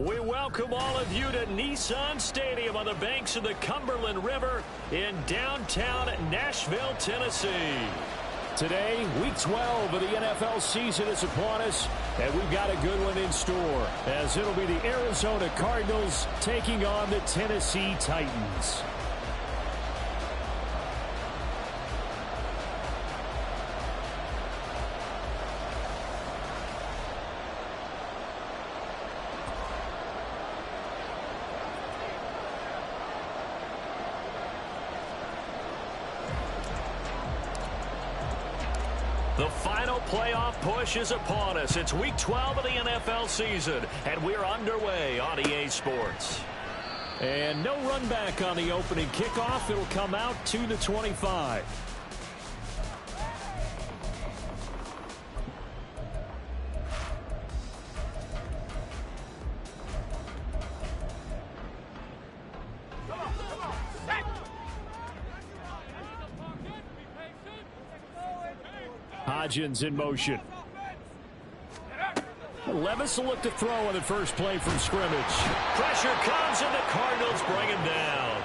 We welcome all of you to Nissan Stadium on the banks of the Cumberland River in downtown Nashville, Tennessee. Today, Week 12 of the NFL season is upon us, and we've got a good one in store, as it'll be the Arizona Cardinals taking on the Tennessee Titans. The final playoff push is upon us. It's Week 12 of the NFL season, and we're underway on EA Sports. And no run back on the opening kickoff. It'll come out to the 25. Hodgins in motion. Levis will look to throw on the first play from scrimmage. Pressure comes, and the Cardinals bring him down.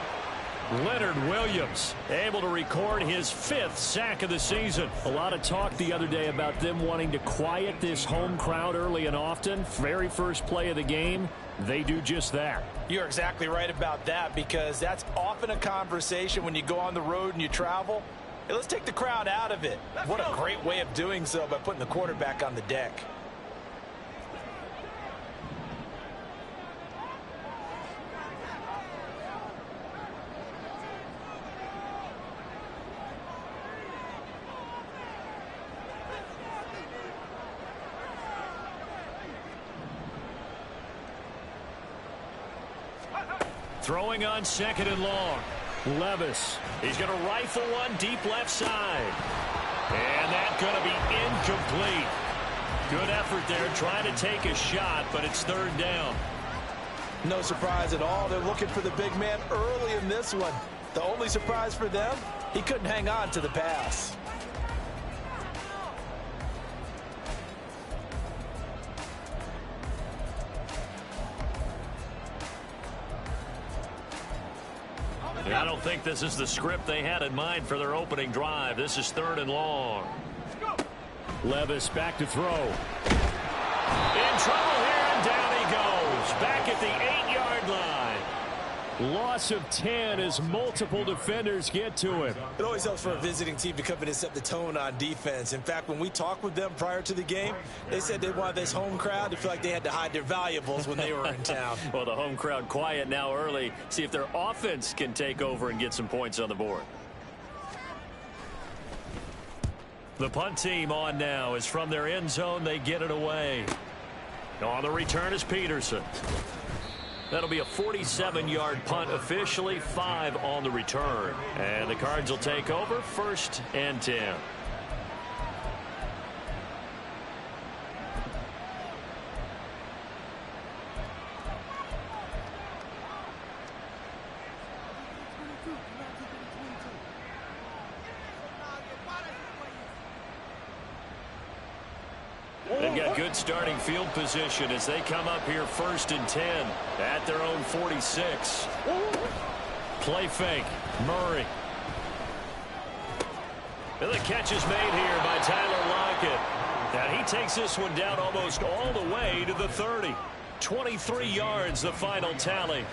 Leonard Williams able to record his 5th sack of the season. A lot of talk the other day about them wanting to quiet this home crowd early and often. Very first play of the game, they do just that. You're exactly right about that, because that's often a conversation when you go on the road and you travel. Hey, let's take the crowd out of it. What a great way of doing so by putting the quarterback on the deck. Throwing on 2nd and long. Levis. He's going to rifle one deep left side. And that's going to be incomplete. Good effort there trying to take a shot, but it's 3rd down. No surprise at all. They're looking for the big man early in this one. The only surprise for them, he couldn't hang on to the pass. I don't think this is the script they had in mind for their opening drive. This is 3rd and long. Levis back to throw. In trouble here, and down he goes. Back at the 8-yard line. Loss of 10 as multiple defenders get to him. It always helps for a visiting team to come in and set the tone on defense. In fact, when we talked with them prior to the game, they said they wanted this home crowd to feel like they had to hide their valuables when they were in town. Well, the home crowd quiet now early. See if their offense can take over and get some points on the board. The punt team on now is from their end zone. They get it away. On the return is Peterson. That'll be a 47-yard punt officially, 5 on the return. And the Cards will take over 1st and 10. They've got good starting field position as they come up here 1st and 10 at their own 46. Play fake. Murray. And the catch is made here by Tyler Lockett. And he takes this one down almost all the way to the 30. 23 yards the final tally.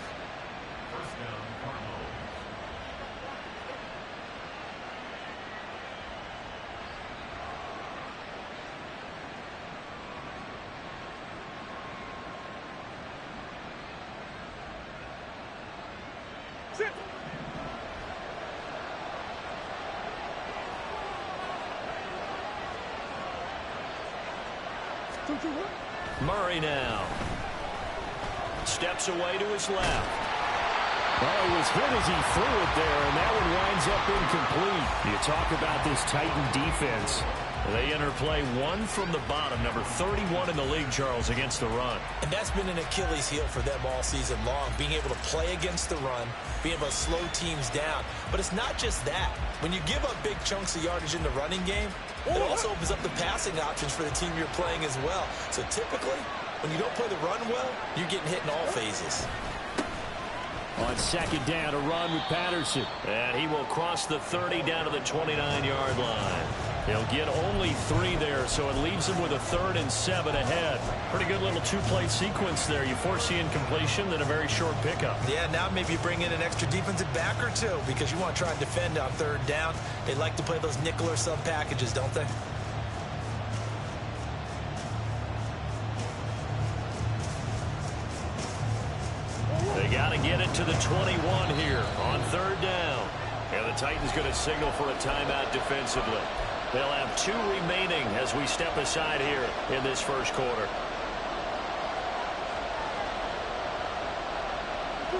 Murray now. Steps away to his left. Well, he was hit as he threw it there, and that one winds up incomplete. You talk about this Titan defense. They enter play 1 from the bottom, number 31 in the league, Charles, against the run. And that's been an Achilles heel for them all season long, being able to play against the run, being able to slow teams down. But it's not just that. When you give up big chunks of yardage in the running game, it also opens up the passing options for the team you're playing as well. So typically, when you don't play the run well, you're getting hit in all phases. On second down, a run with Patterson. And he will cross the 30 down to the 29-yard line. He'll get only 3 there, so it leaves him with a 3rd and 7 ahead. Pretty good little 2-play sequence there. You force the incompletion, then a very short pickup. Yeah, now maybe you bring in an extra defensive back or 2 because you want to try and defend on 3rd down. They like to play those nickel or sub packages, don't they? They got to get it to the 21 here on 3rd down. And the Titans going to signal for a timeout defensively. They'll have 2 remaining as we step aside here in this first quarter.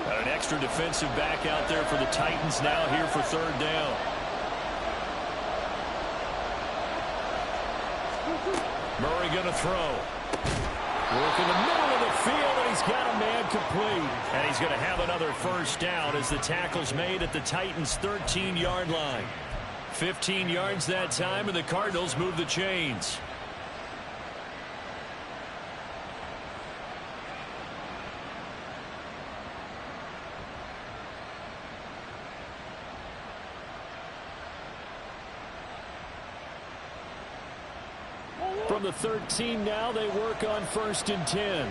Got an extra defensive back out there for the Titans now here for 3rd down. Murray going to throw. Work in the middle of the field, and he's got a man complete. And he's going to have another first down as the tackle's made at the Titans' 13-yard line. 15 yards that time, and the Cardinals move the chains. From the 13 now, they work on 1st and 10.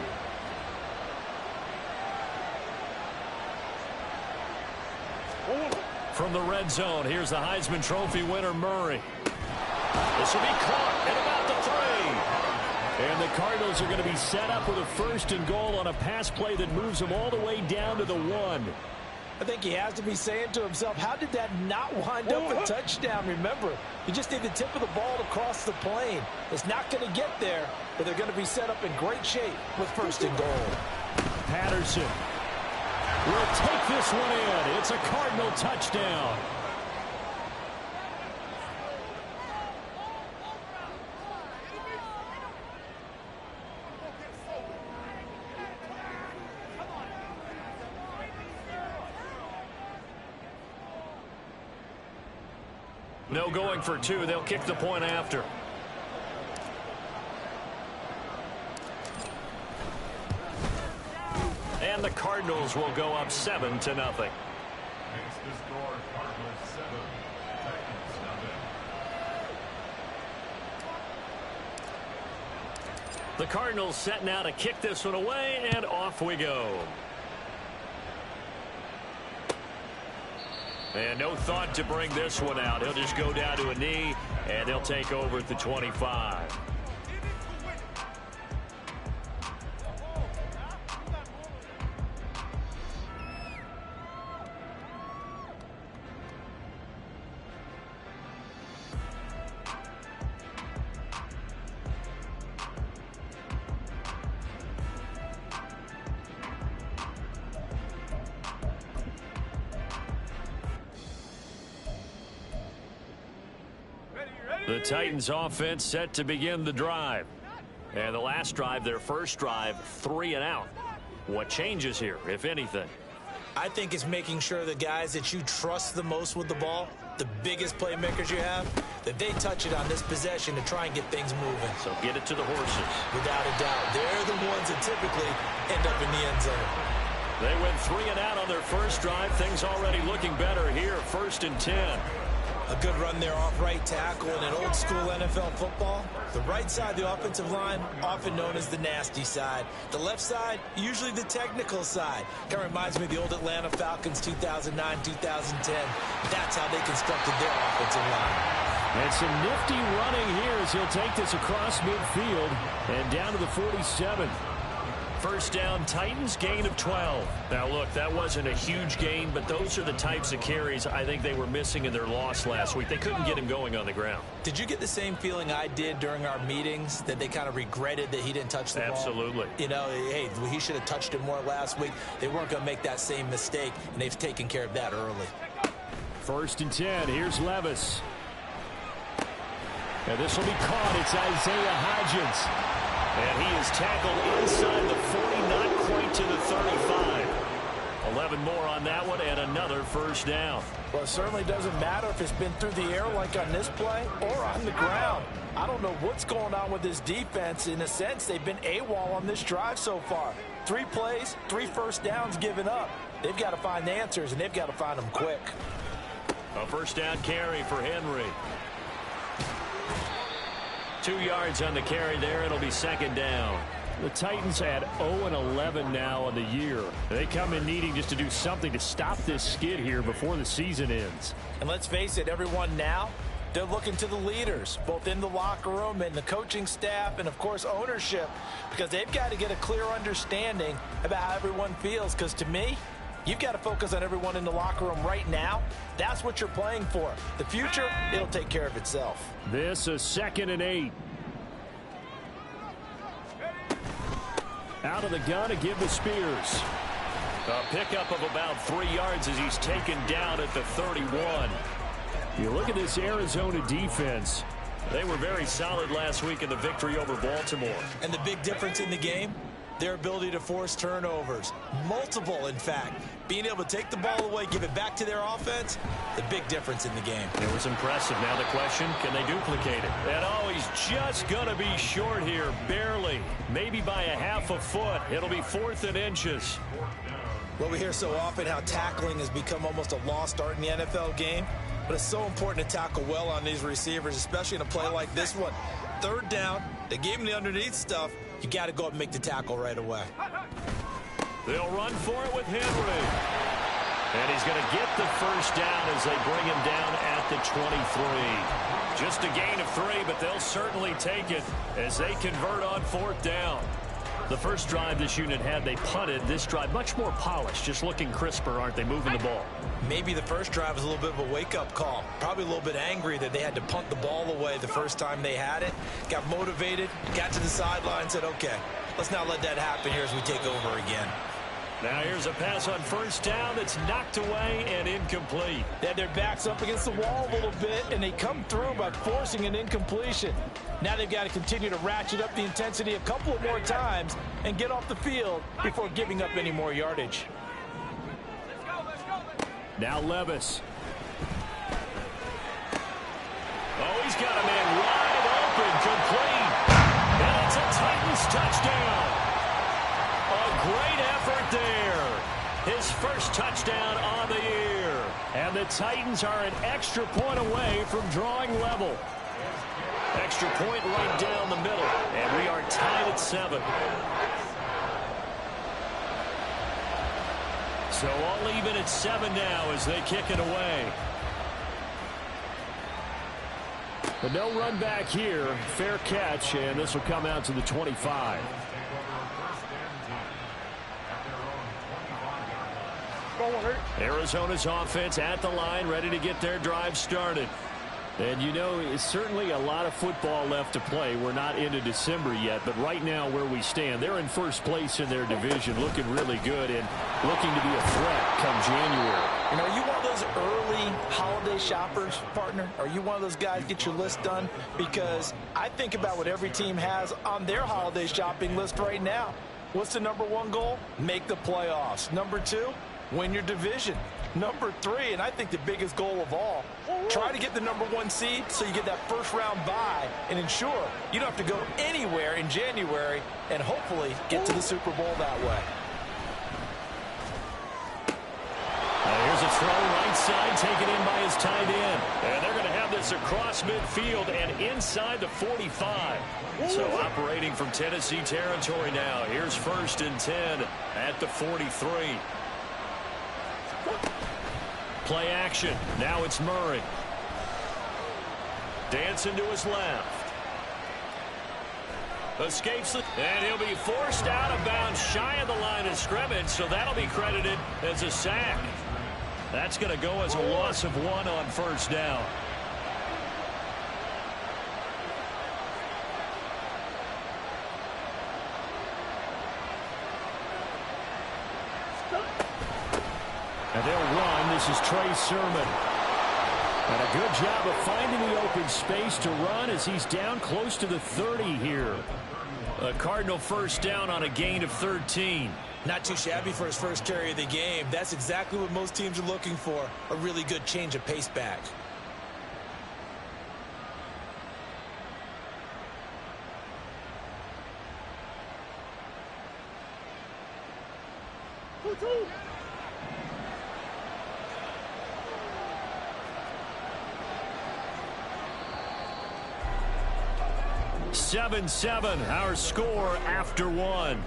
From the red zone, here's the Heisman Trophy winner, Murray. This will be caught at about the 3. And the Cardinals are going to be set up with a 1st and goal on a pass play that moves them all the way down to the 1. I think he has to be saying to himself, how did that not wind up a touchdown? Remember, you just need the tip of the ball to cross the plane. It's not going to get there, but they're going to be set up in great shape with 1st and goal. Patterson will take this one in. It's a Cardinal touchdown. No going for 2. They'll kick the point after. And the Cardinals will go up 7-0. The Cardinals set now to kick this one away, and off we go. And no thought to bring this one out. He'll just go down to a knee, and they'll take over at the 25. The Titans offense set to begin the drive. And the last drive, their first drive, 3 and out. What changes here, if anything? I think it's making sure the guys that you trust the most with the ball, the biggest playmakers you have, that they touch it on this possession to try and get things moving. So get it to the horses. Without a doubt. They're the ones that typically end up in the end zone. They went 3 and out on their first drive. Things already looking better here. 1st and 10. A good run there off right tackle in an old school NFL football. The right side of the offensive line, often known as the nasty side. The left side, usually the technical side. Kind of reminds me of the old Atlanta Falcons 2009, 2010. That's how they constructed their offensive line. And some nifty running here as he'll take this across midfield and down to the 47. First down, Titans, gain of 12. Now, look, that wasn't a huge gain, but those are the types of carries I think they were missing in their loss last week. They couldn't get him going on the ground. Did you get the same feeling I did during our meetings, that they kind of regretted that he didn't touch the ball? Absolutely. You know, hey, he should have touched it more last week. They weren't going to make that same mistake, and they've taken care of that early. 1st and 10. Here's Levis. And this will be caught. It's Isaiah Hodgins. And he is tackled inside the 40, not quite to the 35. A 11 more on that one and another first down. Well, it certainly doesn't matter if it's been through the air like on this play or on the ground. I don't know what's going on with this defense. In a sense, they've been AWOL on this drive so far. 3 plays, 3 first downs given up. They've got to find the answers, and they've got to find them quick. A first down carry for Henry. 2 yards on the carry there. It'll be second down. The Titans at 0-11 now on the year. They come in needing just to do something to stop this skid here before the season ends. And let's face it, everyone now, they're looking to the leaders, both in the locker room and the coaching staff and, of course, ownership, because they've got to get a clear understanding about how everyone feels. Because to me, you've got to focus on everyone in the locker room right now. That's what you're playing for. The future, it'll take care of itself. This is 2nd and 8. Out of the gun to give to Spears. A pickup of about 3 yards as he's taken down at the 31. You look at this Arizona defense. They were very solid last week in the victory over Baltimore. And the big difference in the game, their ability to force turnovers. Multiple, in fact. Being able to take the ball away, give it back to their offense, the big difference in the game. It was impressive. Now the question, can they duplicate it? And oh, he's just going to be short here, barely. Maybe by a half a foot. It'll be 4th and inches. Well, we hear so often how tackling has become almost a lost art in the NFL game. But it's so important to tackle well on these receivers, especially in a play like this one. 3rd down, they gave him the underneath stuff. You got to go up and make the tackle right away. They'll run for it with Henry. And he's going to get the first down as they bring him down at the 23. Just a gain of 3, but they'll certainly take it as they convert on 4th down. The first drive this unit had, they punted. This drive, much more polished, just looking crisper, aren't they, moving the ball? Maybe the first drive was a little bit of a wake-up call. Probably a little bit angry that they had to punt the ball away the first time they had it. Got motivated, got to the sideline, said, okay, let's not let that happen here as we take over again. Now here's a pass on first down that's knocked away and incomplete. They had their backs up against the wall a little bit, and they come through by forcing an incompletion. Now they've got to continue to ratchet up the intensity a couple of more times and get off the field before giving up any more yardage. Now Levis. Oh, he's got a man wide open, complete. And it's a Titans touchdown. A great effort there. His first touchdown on the year. And the Titans are an extra point away from drawing level. Extra point right down the middle. And we are tied at 7. So all even at 7 now as they kick it away. But no run back here. Fair catch, and this will come out to the 25. Arizona's offense at the line, ready to get their drive started. And you know, it's certainly a lot of football left to play. We're not into December yet, but right now where we stand, they're in first place in their division, looking really good and looking to be a threat come January. And are you one of those early holiday shoppers, partner? Are you one of those guys get your list done? Because I think about what every team has on their holiday shopping list right now. What's the #1 goal? Make the playoffs. #2, win your division. #3, and I think the biggest goal of all, try to get the #1 seed so you get that first round bye and ensure you don't have to go anywhere in January and hopefully get to the Super Bowl that way. Here's a throw right side, taken in by his tight end. And they're going to have this across midfield and inside the 45. So operating from Tennessee territory now. Here's 1st and 10 at the 43. Play action. Now it's Murray. Dancing to his left. Escapes it, and he'll be forced out of bounds shy of the line of scrimmage, so that'll be credited as a sack. That's going to go as a loss of 1 on first down. And they'll run. This is Trey Sermon. And a good job of finding the open space to run as he's down close to the 30 here. A Cardinal first down on a gain of 13. Not too shabby for his first carry of the game. That's exactly what most teams are looking for, a really good change of pace back. Seven, our score after one.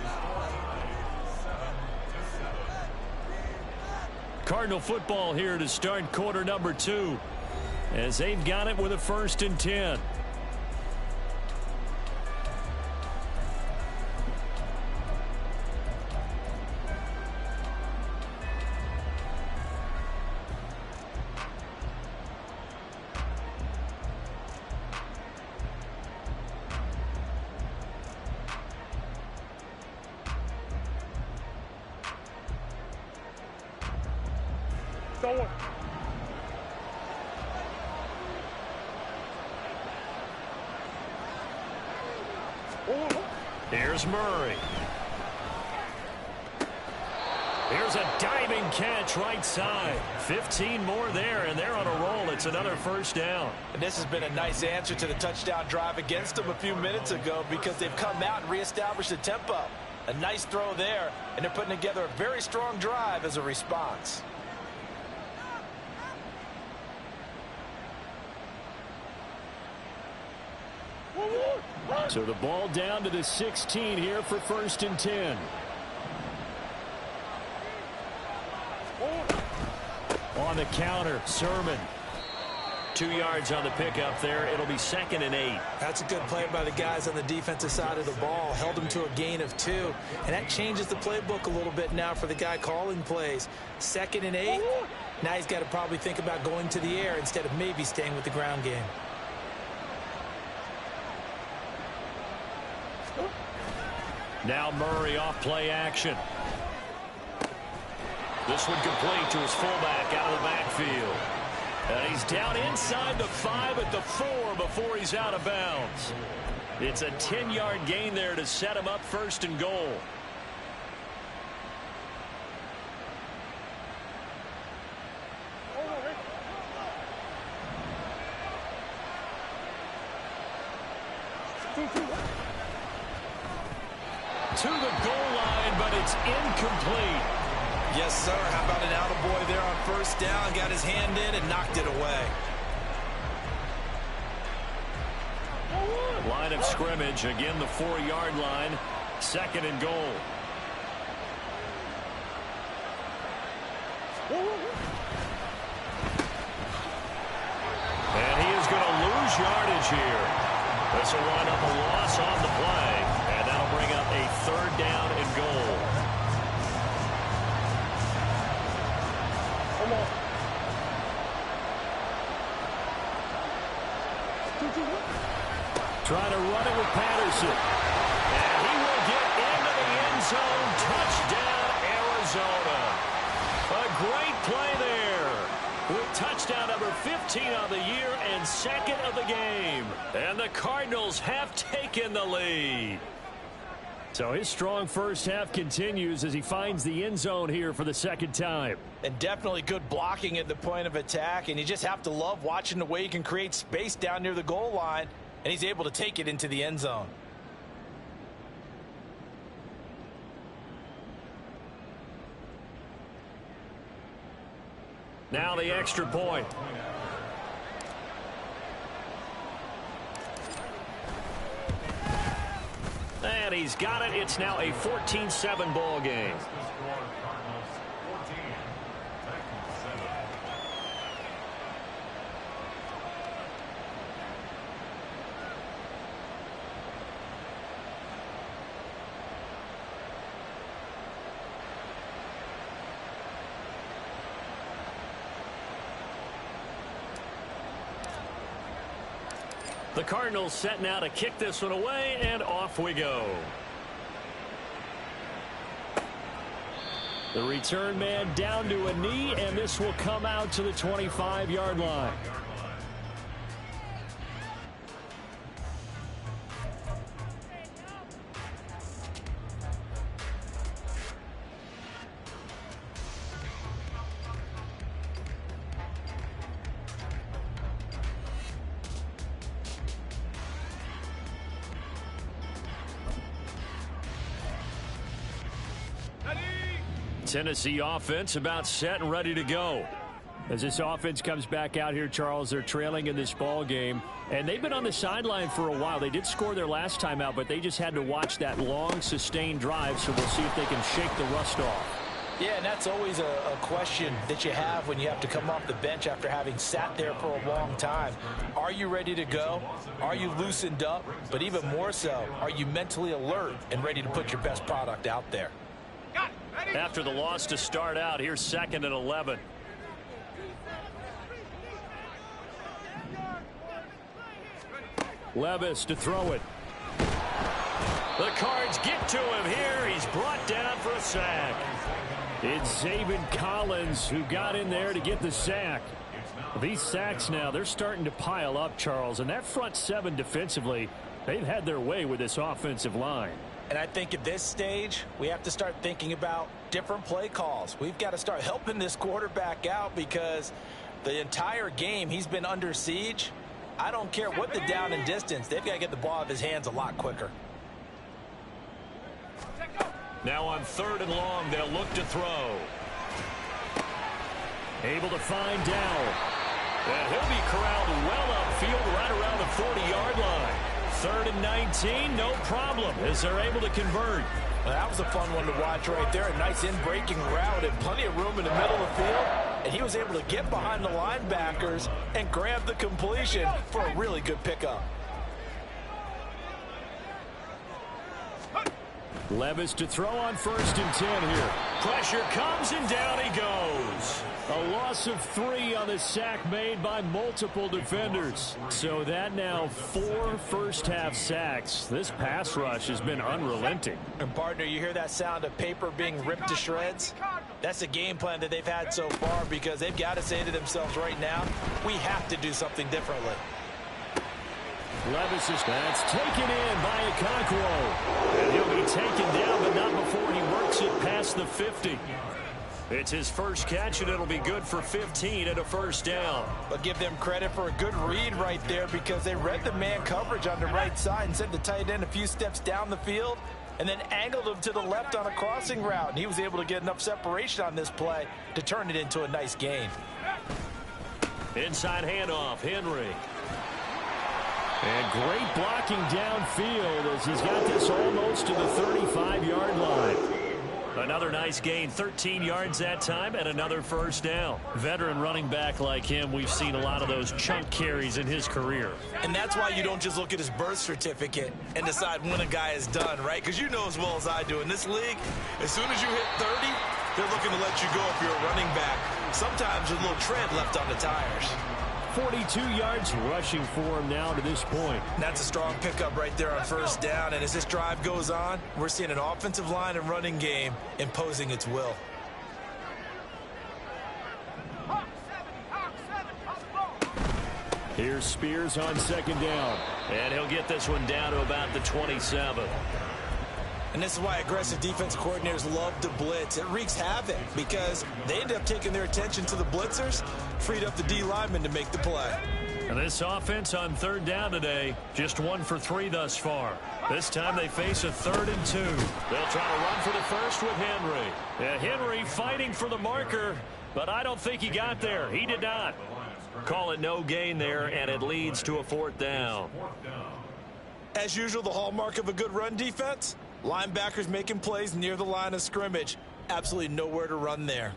Cardinal football here to start quarter number 2 as they've got it with a 1st and 10. Here's Murray. Here's a diving catch right side. 15 more there, and they're on a roll. It's another 1st down. And this has been a nice answer to the touchdown drive against them a few minutes ago because they've come out and reestablished the tempo. A nice throw there, and they're putting together a very strong drive as a response. So the ball down to the 16 here for 1st and 10. On the counter, Sermon. 2 yards on the pickup there. It'll be 2nd and 8. That's a good play by the guys on the defensive side of the ball. Held them to a gain of 2. And that changes the playbook a little bit now for the guy calling plays. 2nd and 8. Now he's got to probably think about going to the air instead of maybe staying with the ground game. Now Murray off play action. This one complete to his fullback out of the backfield. And he's down inside the 5 at the 4 before he's out of bounds. It's a 10-yard gain there to set him up 1st and goal. To the goal line, but it's incomplete. Yes, sir. How about an attaboy there on 1st down? Got his hand in and knocked it away. Line of scrimmage, again the 4-yard line. 2nd and goal. And he is going to lose yardage here. This will wind up a loss on the play. And that'll bring up a 3rd down and goal. Trying to run it with Patterson. And he will get into the end zone. Touchdown, Arizona. A great play there. With touchdown number 15 on the year and 2nd of the game. And the Cardinals have taken the lead. So his strong first half continues as he finds the end zone here for the 2nd time. And definitely good blocking at the point of attack. And you just have to love watching the way he can create space down near the goal line. And he's able to take it into the end zone. Now the extra point. And he's got it. It's now a 14-7 ball game. The Cardinals set now to kick this one away, and off we go. The return man down to a knee, and this will come out to the 25-yard line. Tennessee offense about set and ready to go. As this offense comes back out here, Charles, they're trailing in this ball game, and they've been on the sideline for a while. They did score their last time out, but they just had to watch that long, sustained drive, so we'll see if they can shake the rust off. Yeah, and that's always a question that you have when you have to come off the bench after having sat there for a long time. Are you ready to go? Are you loosened up? But even more so, are you mentally alert and ready to put your best product out there? After the loss to start out, here's 2nd and 11. Levis to throw it. The Cards get to him here. He's brought down for a sack. It's Zaven Collins who got in there to get the sack. These sacks now, they're starting to pile up, Charles. And that front seven defensively, they've had their way with this offensive line. And I think at this stage, we have to start thinking about different play calls. We've got to start helping this quarterback out because the entire game he's been under siege. I don't care what the down and distance. They've got to get the ball out of his hands a lot quicker. Now on 3rd and long, they'll look to throw. Able to find Dowell. And he'll be corralled well upfield right around the 40-yard line. 3rd and 19, no problem, as they're able to convert. Well, that was a fun one to watch right there. A nice in-breaking route and plenty of room in the middle of the field. And he was able to get behind the linebackers and grab the completion for a really good pickup. Levis to throw on 1st and 10 here. Pressure comes and down he goes. A loss of 3 on the sack made by multiple defenders. So that now 4 first-half sacks. This pass rush has been unrelenting. And partner, you hear that sound of paper being ripped to shreds? That's the game plan that they've had so far because they've got to say to themselves right now, we have to do something differently. Levis is that's taken in by Okonkwo. And he'll be taken down, but not before he works it past the 50. It's his first catch, and it'll be good for 15 and a first down. But give them credit for a good read right there because they read the man coverage on the right side and sent the tight end a few steps down the field and then angled him to the left on a crossing route. And he was able to get enough separation on this play to turn it into a nice gain. Inside handoff, Henry. And great blocking downfield as he's got this almost to the 35-yard line. Another nice gain, 13 yards that time, and another first down. Veteran running back like him, we've seen a lot of those chunk carries in his career. And that's why you don't just look at his birth certificate and decide when a guy is done, right? Because you know as well as I do, in this league, as soon as you hit 30, they're looking to let you go if you're a running back. Sometimes with a little tread left on the tires. 42 yards rushing for him now to this point. That's a strong pickup right there on first down. And as this drive goes on, we're seeing an offensive line and running game imposing its will. Here's Spears on 2nd down. And he'll get this one down to about the 27. And this is why aggressive defensive coordinators love to blitz. It wreaks havoc because they end up taking their attention to the blitzers, freed up the D linemen to make the play. And this offense on 3rd down today, just 1 for 3 thus far. This time they face a 3rd and 2. They'll try to run for the first with Henry. And Henry fighting for the marker, but I don't think he got there. He did not. Call it no gain there, and it leads to a 4th down. As usual, the hallmark of a good run defense, linebackers making plays near the line of scrimmage. Absolutely nowhere to run there.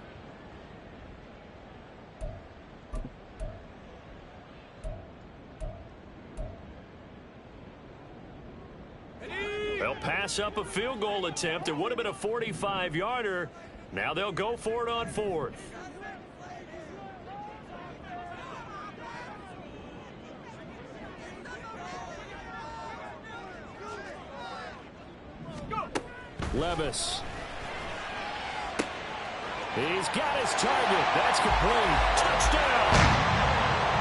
They'll pass up a field goal attempt. It would have been a 45-yarder. Now they'll go for it on 4th. Levis. He's got his target. That's complete. Touchdown!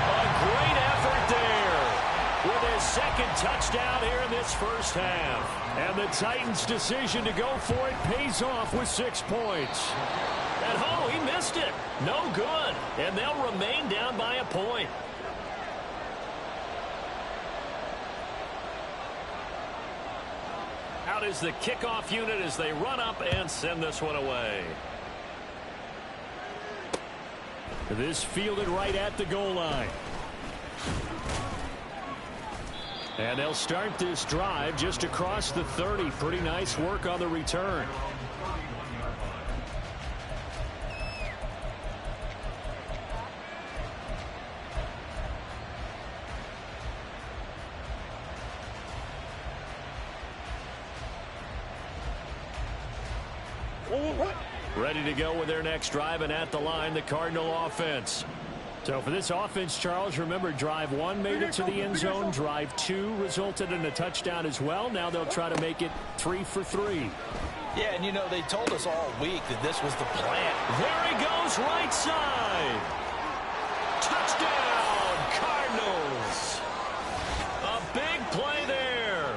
A great effort there with his 2nd touchdown here in this first half. And the Titans' decision to go for it pays off with 6 points. And oh, he missed it. No good. And they'll remain down by a point. Out is the kickoff unit as they run up and send this one away. This fielded right at the goal line. And they'll start this drive just across the 30. Pretty nice work on the return. Ready to go with their next drive, and at the line, the Cardinal offense. So for this offense, Charles, remember, drive 1 made it to the end zone. Drive 2 resulted in a touchdown as well. Now they'll try to make it 3 for 3. Yeah, and you know, they told us all week that this was the plan. There he goes, right side. Touchdown, Cardinals. A big play there.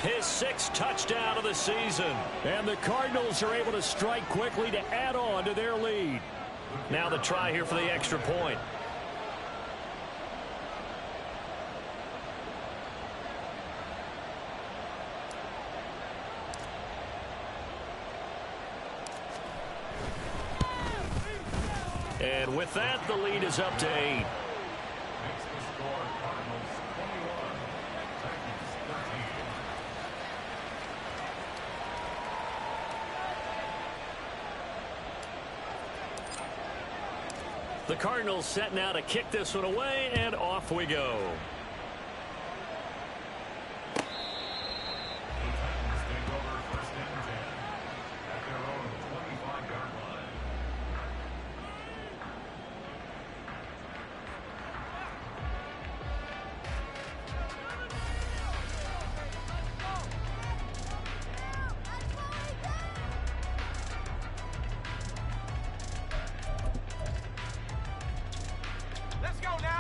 His 6th touchdown of the season. And the Cardinals are able to strike quickly to add on to their lead. Now the try here for the extra point. And with that, the lead is up to 8. The Cardinals set now to kick this one away, and off we go.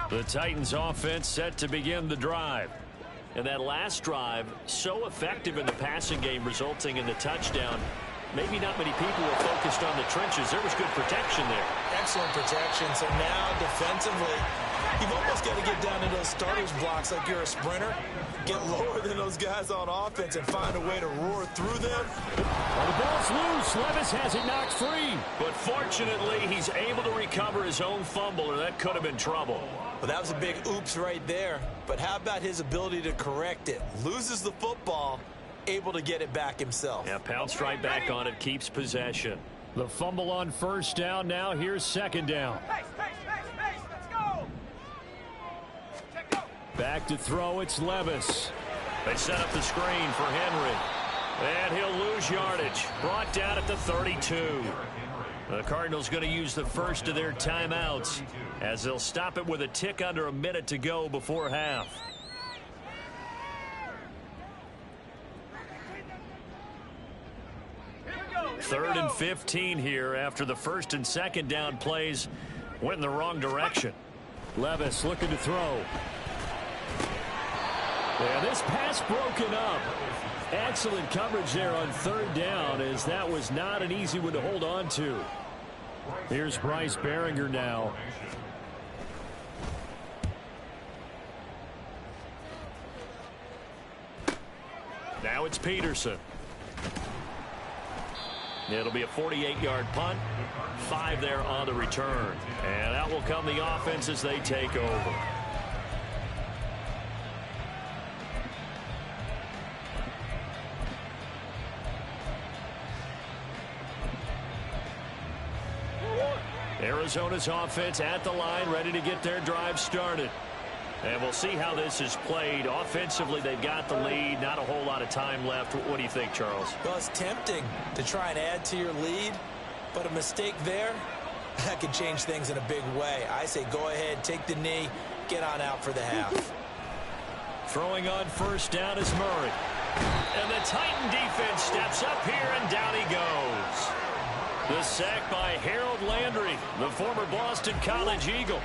The Titans offense set to begin the drive. And that last drive, so effective in the passing game, resulting in the touchdown. Maybe not many people were focused on the trenches. There was good protection there. Excellent protection. So now defensively, you've almost got to get down to those starters blocks like you're a sprinter. Get lower than those guys on offense and find a way to roar through them. Well, the ball's loose. Levis has it knocked free. But fortunately, he's able to recover his own fumble, or that could have been trouble. Well, that was a big oops right there. But how about his ability to correct it? Loses the football, able to get it back himself. Yeah, pounced right back on it, keeps possession. The fumble on first down. Now here's second down. Let's go. Back to throw, it's Levis. They set up the screen for Henry. And he'll lose yardage. Brought down at the 32. The Cardinals going to use the first of their timeouts as they'll stop it with a tick under a minute to go before half. Third and 15 here after the first and second down plays went in the wrong direction. Levis looking to throw. Yeah, this pass broken up. Excellent coverage there on third down, as that was not an easy one to hold on to. Here's Bryce Baringer now. Now it's Peterson. It'll be a 48-yard punt. 5 there on the return. And out will come the offense as they take over. Arizona's offense at the line, ready to get their drive started. And we'll see how this is played. Offensively, they've got the lead. Not a whole lot of time left. What do you think, Charles? Well, it's tempting to try and add to your lead, but a mistake there, that could change things in a big way. I say go ahead, take the knee, get on out for the half. Throwing on first down is Murray. And the Titan defense steps up here, and down he goes. The sack by Harold Landry, the former Boston College Eagle.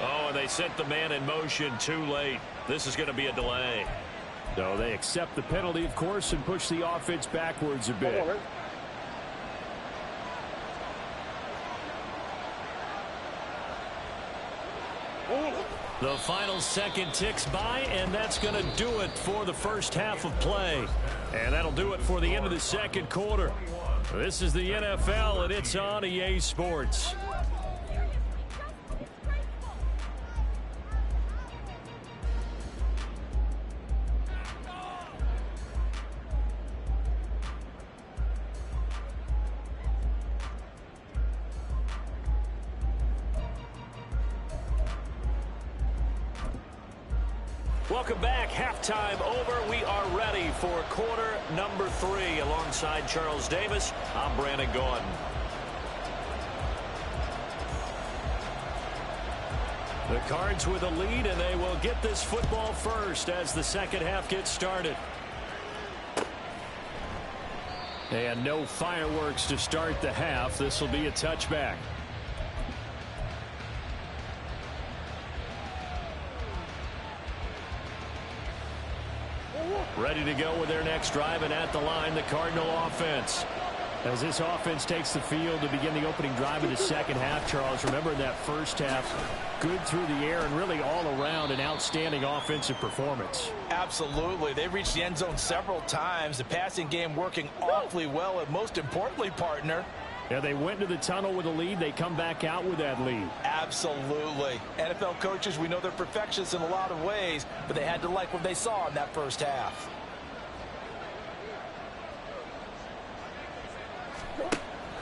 Oh, and they sent the man in motion too late. This is going to be a delay. So they accept the penalty, of course, and push the offense backwards a bit. The final second ticks by, and that's going to do it for the first half of play. And that'll do it for the end of the second quarter. This is the NFL, and it's on EA Sports. Welcome back. Halftime over. We are ready for quarter number 3. Alongside Charles Davis, I'm Brandon Gaudin. The Cards with a lead, and they will get this football first as the second half gets started. And no fireworks to start the half. This will be a touchback. Ready to go with their next drive, and at the line, the Cardinal offense. As this offense takes the field to begin the opening drive of the second half, Charles, remember in that first half, good through the air and really all around an outstanding offensive performance. Absolutely. They reached the end zone several times. The passing game working awfully well, and most importantly, partner, yeah, they went to the tunnel with a lead. They come back out with that lead. Absolutely. NFL coaches, we know they're perfectionists in a lot of ways, but they had to like what they saw in that first half.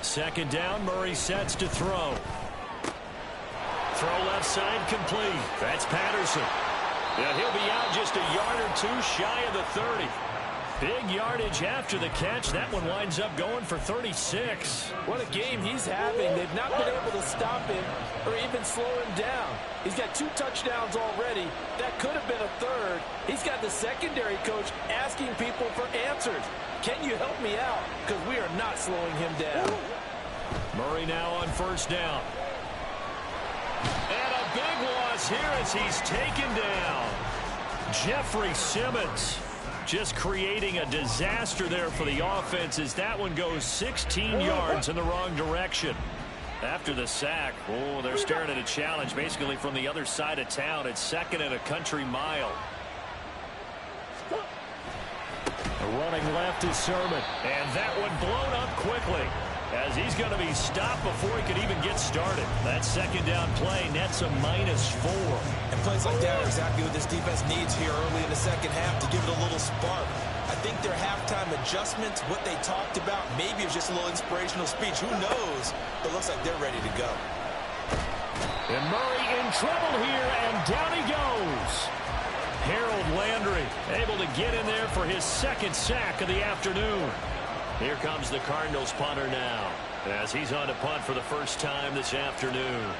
Second down, Murray sets to throw. Throw left side complete. That's Patterson. Yeah, he'll be out just a yard or two shy of the 30. Big yardage after the catch. That one winds up going for 36. What a game he's having. They've not been able to stop him or even slow him down. He's got 2 touchdowns already. That could have been a third. He's got the secondary coach asking people for answers. Can you help me out? Because we are not slowing him down. Murray now on first down. And a big loss here as he's taken down. Jeffrey Simmons just creating a disaster there for the offense as that one goes 16 yards in the wrong direction. After the sack, oh, they're staring at a challenge basically from the other side of town. It's second and a country mile. Running left is Sermon, and that one blown up quickly as he's going to be stopped before he could even get started. That second down play nets a -4. And plays like that are exactly what this defense needs here early in the second half to give it a little spark. I think their halftime adjustments, what they talked about, maybe it was just a little inspirational speech. Who knows? But it looks like they're ready to go. And Murray in trouble here, and down he goes. Harold Landry able to get in there for his second sack of the afternoon. Here comes the Cardinals punter now as he's on to punt for the first time this afternoon.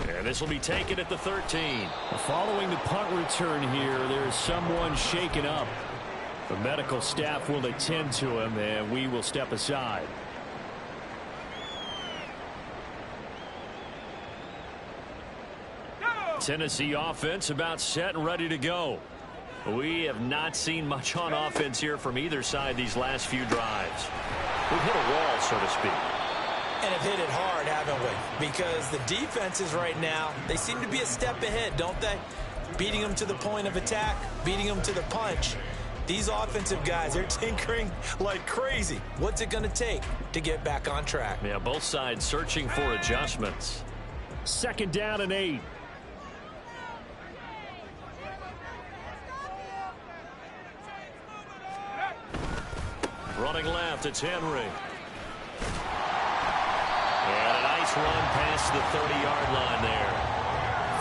And this will be taken at the 13. Following the punt return here, there is someone shaken up. The medical staff will attend to him, and we will step aside. Tennessee offense about set and ready to go. We have not seen much on offense here from either side these last few drives. We've hit a wall, so to speak. And have hit it hard, haven't we? Because the defenses right now, they seem to be a step ahead, don't they? Beating them to the point of attack, beating them to the punch. These offensive guys, they're tinkering like crazy. What's it going to take to get back on track? Yeah, both sides searching for adjustments. Second down and 8. Running left, it's Henry. And a nice run past the 30-yard line there.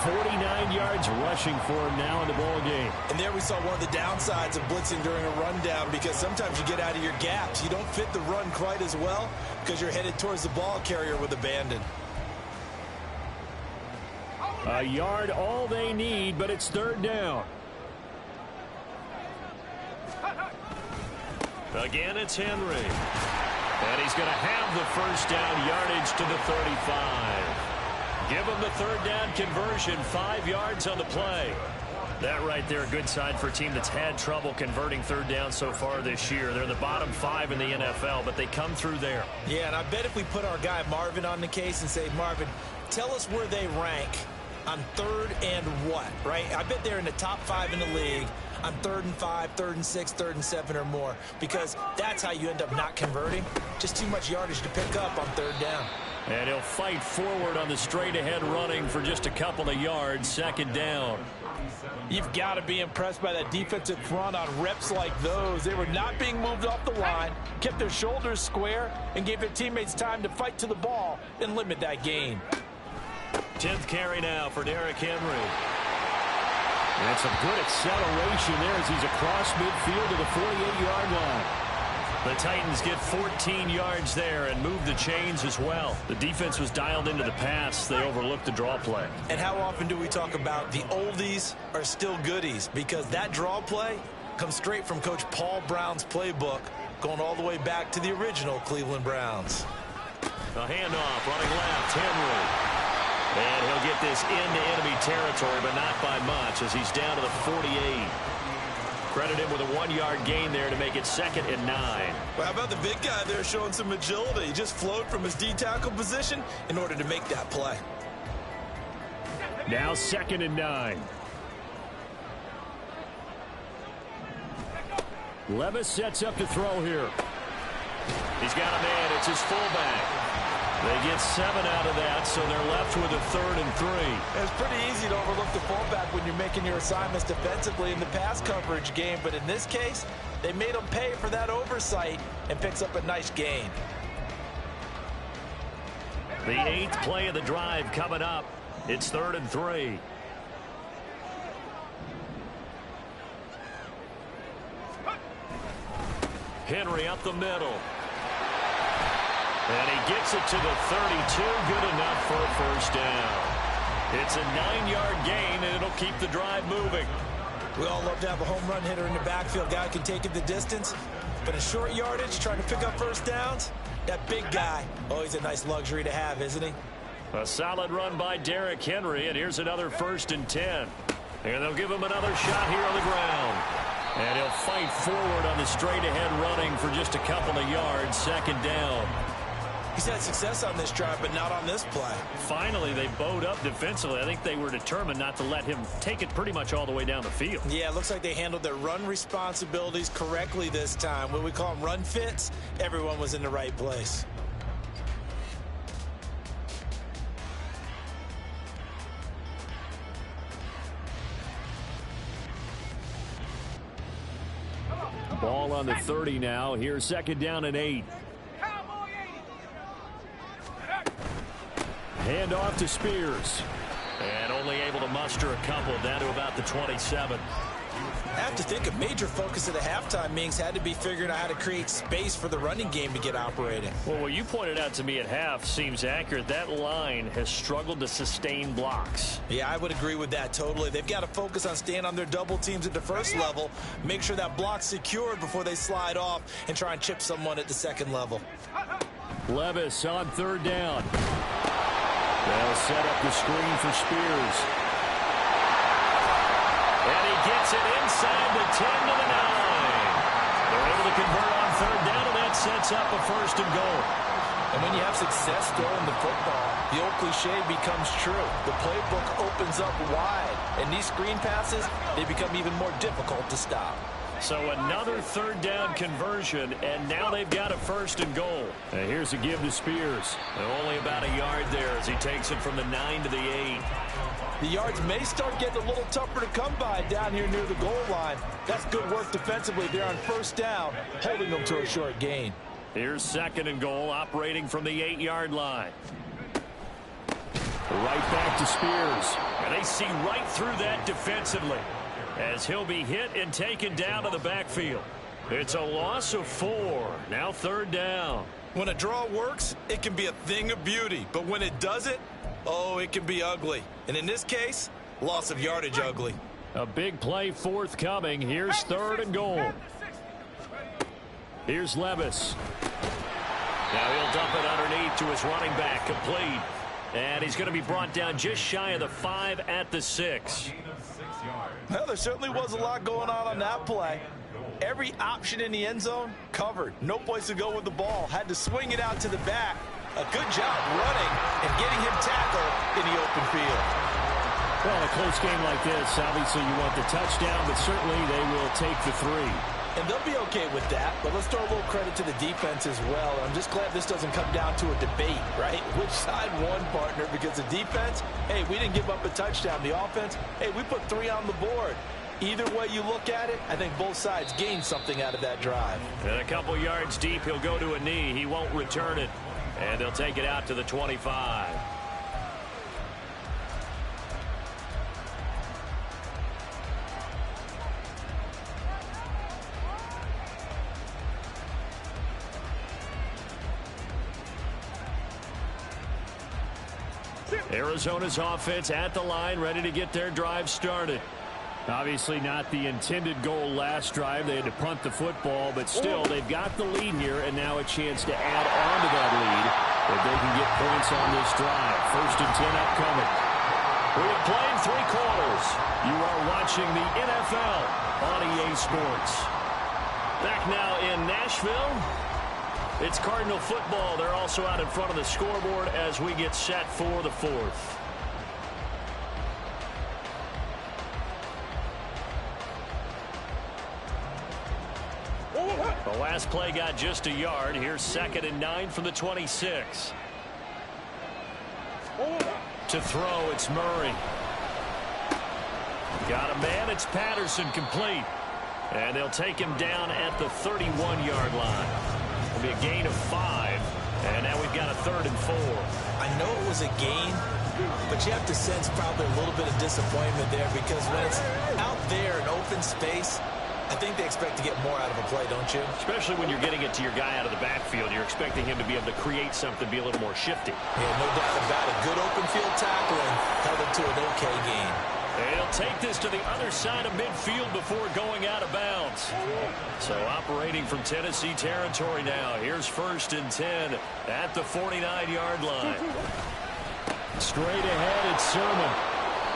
49 yards rushing for him now in the ball game. And there we saw one of the downsides of blitzing during a rundown, because sometimes you get out of your gaps. You don't fit the run quite as well because you're headed towards the ball carrier with abandon. A yard all they need, but it's third down. Again, it's Henry. And he's going to have the first down yardage to the 35. Give him the third down conversion, 5 yards on the play. That right there, a good sign for a team that's had trouble converting third down so far this year. They're the bottom 5 in the NFL, but they come through there. Yeah, and I bet if we put our guy Marvin on the case and say, Marvin, tell us where they rank on third and what, right? I bet they're in the top 5 in the league on 3rd and 5, 3rd and 6, 3rd and 7 or more, because that's how you end up not converting. Just too much yardage to pick up on third down. And he'll fight forward on the straight-ahead running for just a couple of yards, second down. You've got to be impressed by that defensive front on reps like those. They were not being moved off the line, kept their shoulders square, and gave their teammates time to fight to the ball and limit that gain. 10th carry now for Derrick Henry. And some good acceleration there as he's across midfield to the 48-yard line. The Titans get 14 yards there and move the chains as well. The defense was dialed into the pass. They overlooked the draw play. And how often do we talk about the oldies are still goodies? Because that draw play comes straight from Coach Paul Brown's playbook, going all the way back to the original Cleveland Browns. A handoff, running left, Henry. And he'll get this into enemy territory, but not by much as he's down to the 48. Credit him with a 1-yard gain there to make it 2nd and 9. Well, how about the big guy there showing some agility? He just flowed from his D-tackle position in order to make that play. Now 2nd and 9. Levis sets up to throw here. He's got a man. It's his fullback. They get 7 out of that, so they're left with a 3rd and 3. It's pretty easy to overlook the fullback when you're making your assignments defensively in the pass coverage game, but in this case, they made him pay for that oversight and picks up a nice gain. The 8th play of the drive coming up. It's 3rd and 3. Henry up the middle. And he gets it to the 32. Good enough for a first down. It's a 9-yard gain, and it'll keep the drive moving. We all love to have a home run hitter in the backfield. Guy can take it the distance. But in short yardage, trying to pick up first downs, that big guy, always a nice luxury to have, isn't he? A solid run by Derrick Henry, and here's another 1st and 10. And they'll give him another shot here on the ground. And he'll fight forward on the straight-ahead running for just a couple of yards, 2nd down. He's had success on this drive, but not on this play. Finally, they bowed up defensively. I think they were determined not to let him take it pretty much all the way down the field. Yeah, it looks like they handled their run responsibilities correctly this time. What we call them run fits, everyone was in the right place. Ball on the 30 now. Here's 2nd down and 8. Hand off to Spears. And only able to muster a couple down to about the 27. I have to think a major focus of the halftime meetings had to be figuring out how to create space for the running game to get operating. Well, what you pointed out to me at half seems accurate. That line has struggled to sustain blocks. Yeah, I would agree with that totally. They've got to focus on staying on their double teams at the first level, make sure that block's secured before they slide off and try and chip someone at the second level. Levis on 3rd down. They'll set up the screen for Spears. And he gets it inside the 10 to the 9. They're able to convert on 3rd down, and that sets up a 1st and goal. And when you have success throwing the football, the old cliche becomes true. The playbook opens up wide, and these screen passes, they become even more difficult to stop. So another 3rd down conversion, and now they've got a 1st and goal. And here's a give to Spears. And only about a yard there as he takes it from the 9 to the 8. The yards may start getting a little tougher to come by down here near the goal line. That's good work defensively there on 1st down, holding them to a short gain. Here's 2nd and goal, operating from the 8-yard line. Right back to Spears. And they see right through that defensively, as he'll be hit and taken down to the backfield. It's a loss of 4. Now 3rd down. When a draw works, it can be a thing of beauty. But when it doesn't, oh, it can be ugly. And in this case, loss of yardage ugly. A big play forthcoming. Here's 3rd and goal. Here's Levis. Now he'll dump it underneath to his running back, complete. And he's going to be brought down just shy of the 5 at the 6. Well, there certainly was a lot going on that play. Every option in the end zone covered. No place to go with the ball. Had to swing it out to the back. A good job running and getting him tackled in the open field. Well, in a close game like this, obviously you want the touchdown, but certainly they will take the 3. And they'll be okay with that, but let's throw a little credit to the defense as well. I'm just glad this doesn't come down to a debate, right? Which side won, partner? Because the defense, hey, we didn't give up a touchdown. The offense, hey, we put 3 on the board. Either way you look at it, I think both sides gained something out of that drive. And a couple yards deep, he'll go to a knee. He won't return it. And they'll take it out to the 25. Arizona's offense at the line, ready to get their drive started. Obviously not the intended goal last drive. They had to punt the football, but still they've got the lead here, and now a chance to add on to that lead if they can get points on this drive. 1st and 10 upcoming. We have played 3 quarters. You are watching the NFL on EA Sports. Back now in Nashville. It's Cardinal football. They're also out in front of the scoreboard as we get set for the 4th. The last play got just a yard. Here's 2nd and 9 from the 26. To throw, it's Murray. Got a man, it's Patterson, complete. And they'll take him down at the 31-yard line. It'll be a gain of 5. And now we've got a 3rd and 4. I know it was a gain, but you have to sense probably a little bit of disappointment there, because when it's out there in open space, I think they expect to get more out of a play, don't you? Especially when you're getting it to your guy out of the backfield. You're expecting him to be able to create something, be a little more shifty. Yeah, no doubt about it. Good open field tackling held it to an okay gain. And he'll take this to the other side of midfield before going out of bounds. So operating from Tennessee territory now. Here's 1st and 10 at the 49-yard line. Straight ahead, it's Sermon.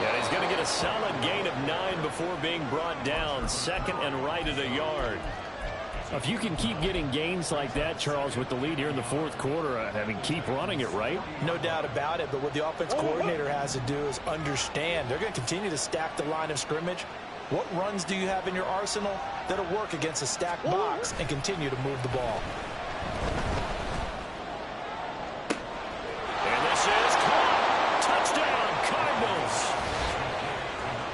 And he's going to get a solid gain of 9 before being brought down. 2nd and right at a yard. If you can keep getting gains like that, Charles, with the lead here in the 4th quarter, I mean, keep running it, right? No doubt about it, but what the offense coordinator has to do is understand. They're going to continue to stack the line of scrimmage. What runs do you have in your arsenal that'll work against a stacked box and continue to move the ball? And this is caught. Touchdown, Cardinals.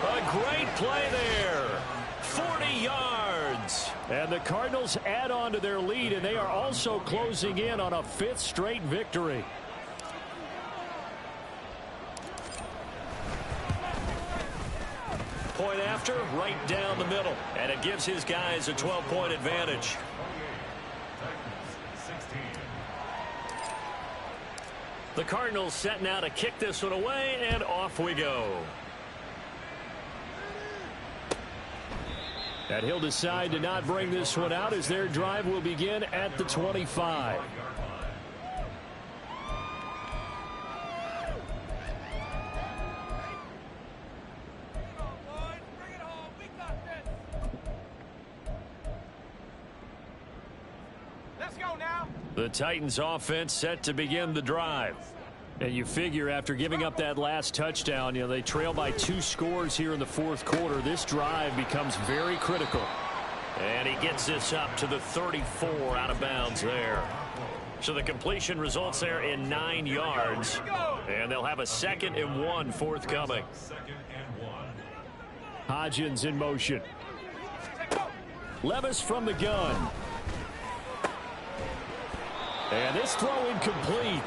A great play there. 40 yards. And the Cardinals add on to their lead, and they are also closing in on a 5th straight victory. Point after, right down the middle. And it gives his guys a 12-point advantage. The Cardinals set now to kick this one away, and off we go. And he'll decide to not bring this one out as their drive will begin at the 25. Let's go now. The Titans offense set to begin the drive. And you figure after giving up that last touchdown, you know, they trail by 2 scores here in the 4th quarter. This drive becomes very critical. And he gets this up to the 34 out of bounds there. So the completion results there in 9 yards. And they'll have a 2nd and 1 forthcoming. Hodgins in motion. Levis from the gun. And this throw incomplete.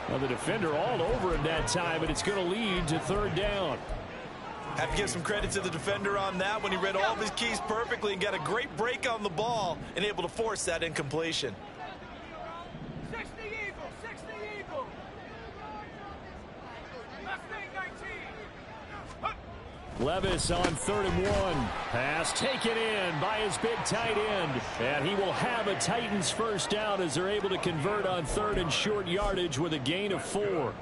Well, the defender all over him that time, but it's going to lead to 3rd down. Have to give some credit to the defender on that when he read all of his keys perfectly and got a great break on the ball and able to force that incompletion. 60 Eagle, 60 Eagle. Left thing 19. Levis on 3rd and 1. Pass taken in by his big tight end. And he will have a Titans 1st down as they're able to convert on 3rd and short yardage with a gain of 4.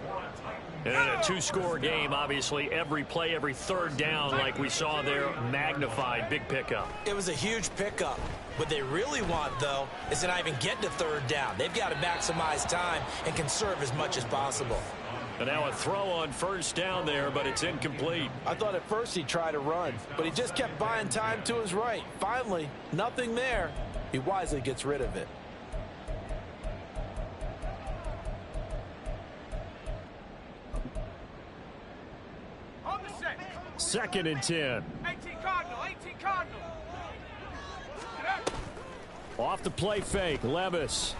And in a two-score game, obviously, every play, every third down, like we saw there, magnified, big pickup. It was a huge pickup. What they really want, though, is to not even get to third down. They've got to maximize time and conserve as much as possible. And now a throw on first down there, but it's incomplete. I thought at first he'd try to run, but he just kept buying time to his right. Finally, nothing there. He wisely gets rid of it. On the set. 2nd and 10. 18 Cardinal, 18 Cardinal. Off the play fake, Levis.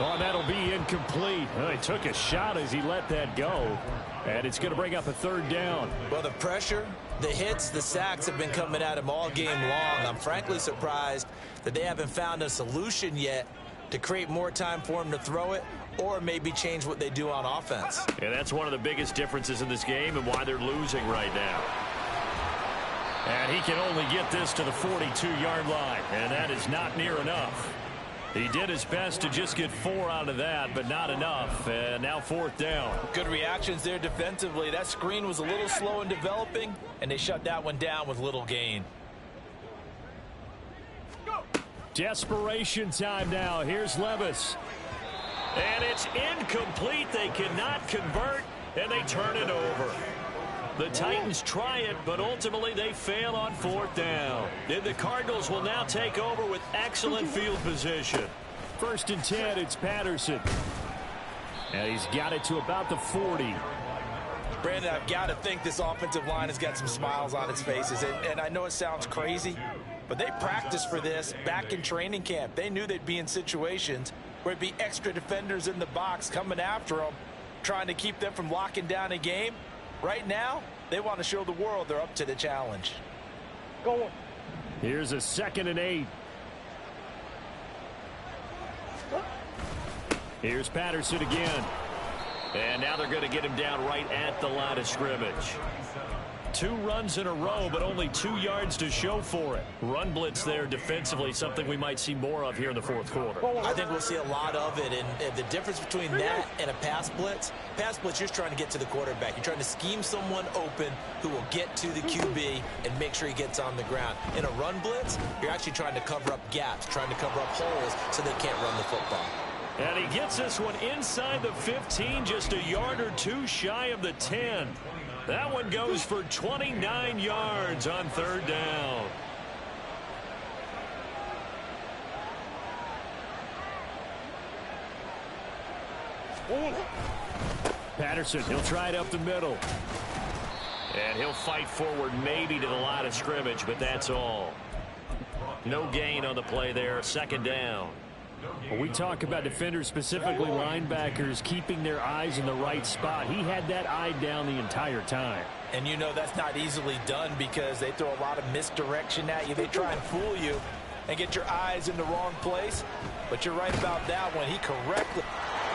Oh, that'll be incomplete. He took a shot as he let that go. And it's going to bring up a third down. Well, the pressure, the hits, the sacks have been coming at him all game long. I'm frankly surprised that they haven't found a solution yet to create more time for him to throw it or maybe change what they do on offense. And that's one of the biggest differences in this game and why they're losing right now. And he can only get this to the 42-yard line, and that is not near enough. He did his best to just get 4 out of that, but not enough. And now 4th down. Good reactions there defensively. That screen was a little slow in developing, and they shut that one down with little gain. Go. Desperation time now. Here's Levis. And it's incomplete. They cannot convert, and they turn it over. The Titans try it, but ultimately they fail on 4th down. And the Cardinals will now take over with excellent field position. 1st and 10, it's Patterson. And he's got it to about the 40. Brandon, I've got to think this offensive line has got some smiles on its faces. And I know it sounds crazy, but they practiced for this back in training camp. They knew they'd be in situations where it'd be extra defenders in the box coming after them, trying to keep them from locking down a game. Right now, they want to show the world they're up to the challenge. Go. Here's a 2nd and 8. Here's Patterson again. And now they're going to get him down right at the line of scrimmage. 2 runs in a row, but only 2 yards to show for it. Run blitz there defensively, something we might see more of here in the 4th quarter. I think we'll see a lot of it, and the difference between that and a pass blitz, you're just trying to get to the quarterback. You're trying to scheme someone open who will get to the QB and make sure he gets on the ground. In a run blitz, you're actually trying to cover up gaps, trying to cover up holes so they can't run the football. And he gets this one inside the 15, just a yard or 2 shy of the 10. That one goes for 29 yards on 3rd down. Patterson, he'll try it up the middle. And he'll fight forward maybe to the line of scrimmage, but that's all. No gain on the play there, 2nd down. When we talk about defenders, specifically linebackers, keeping their eyes in the right spot, he had that eye down the entire time. And you know that's not easily done because they throw a lot of misdirection at you. They try and fool you and get your eyes in the wrong place. But you're right about that one. He correctly.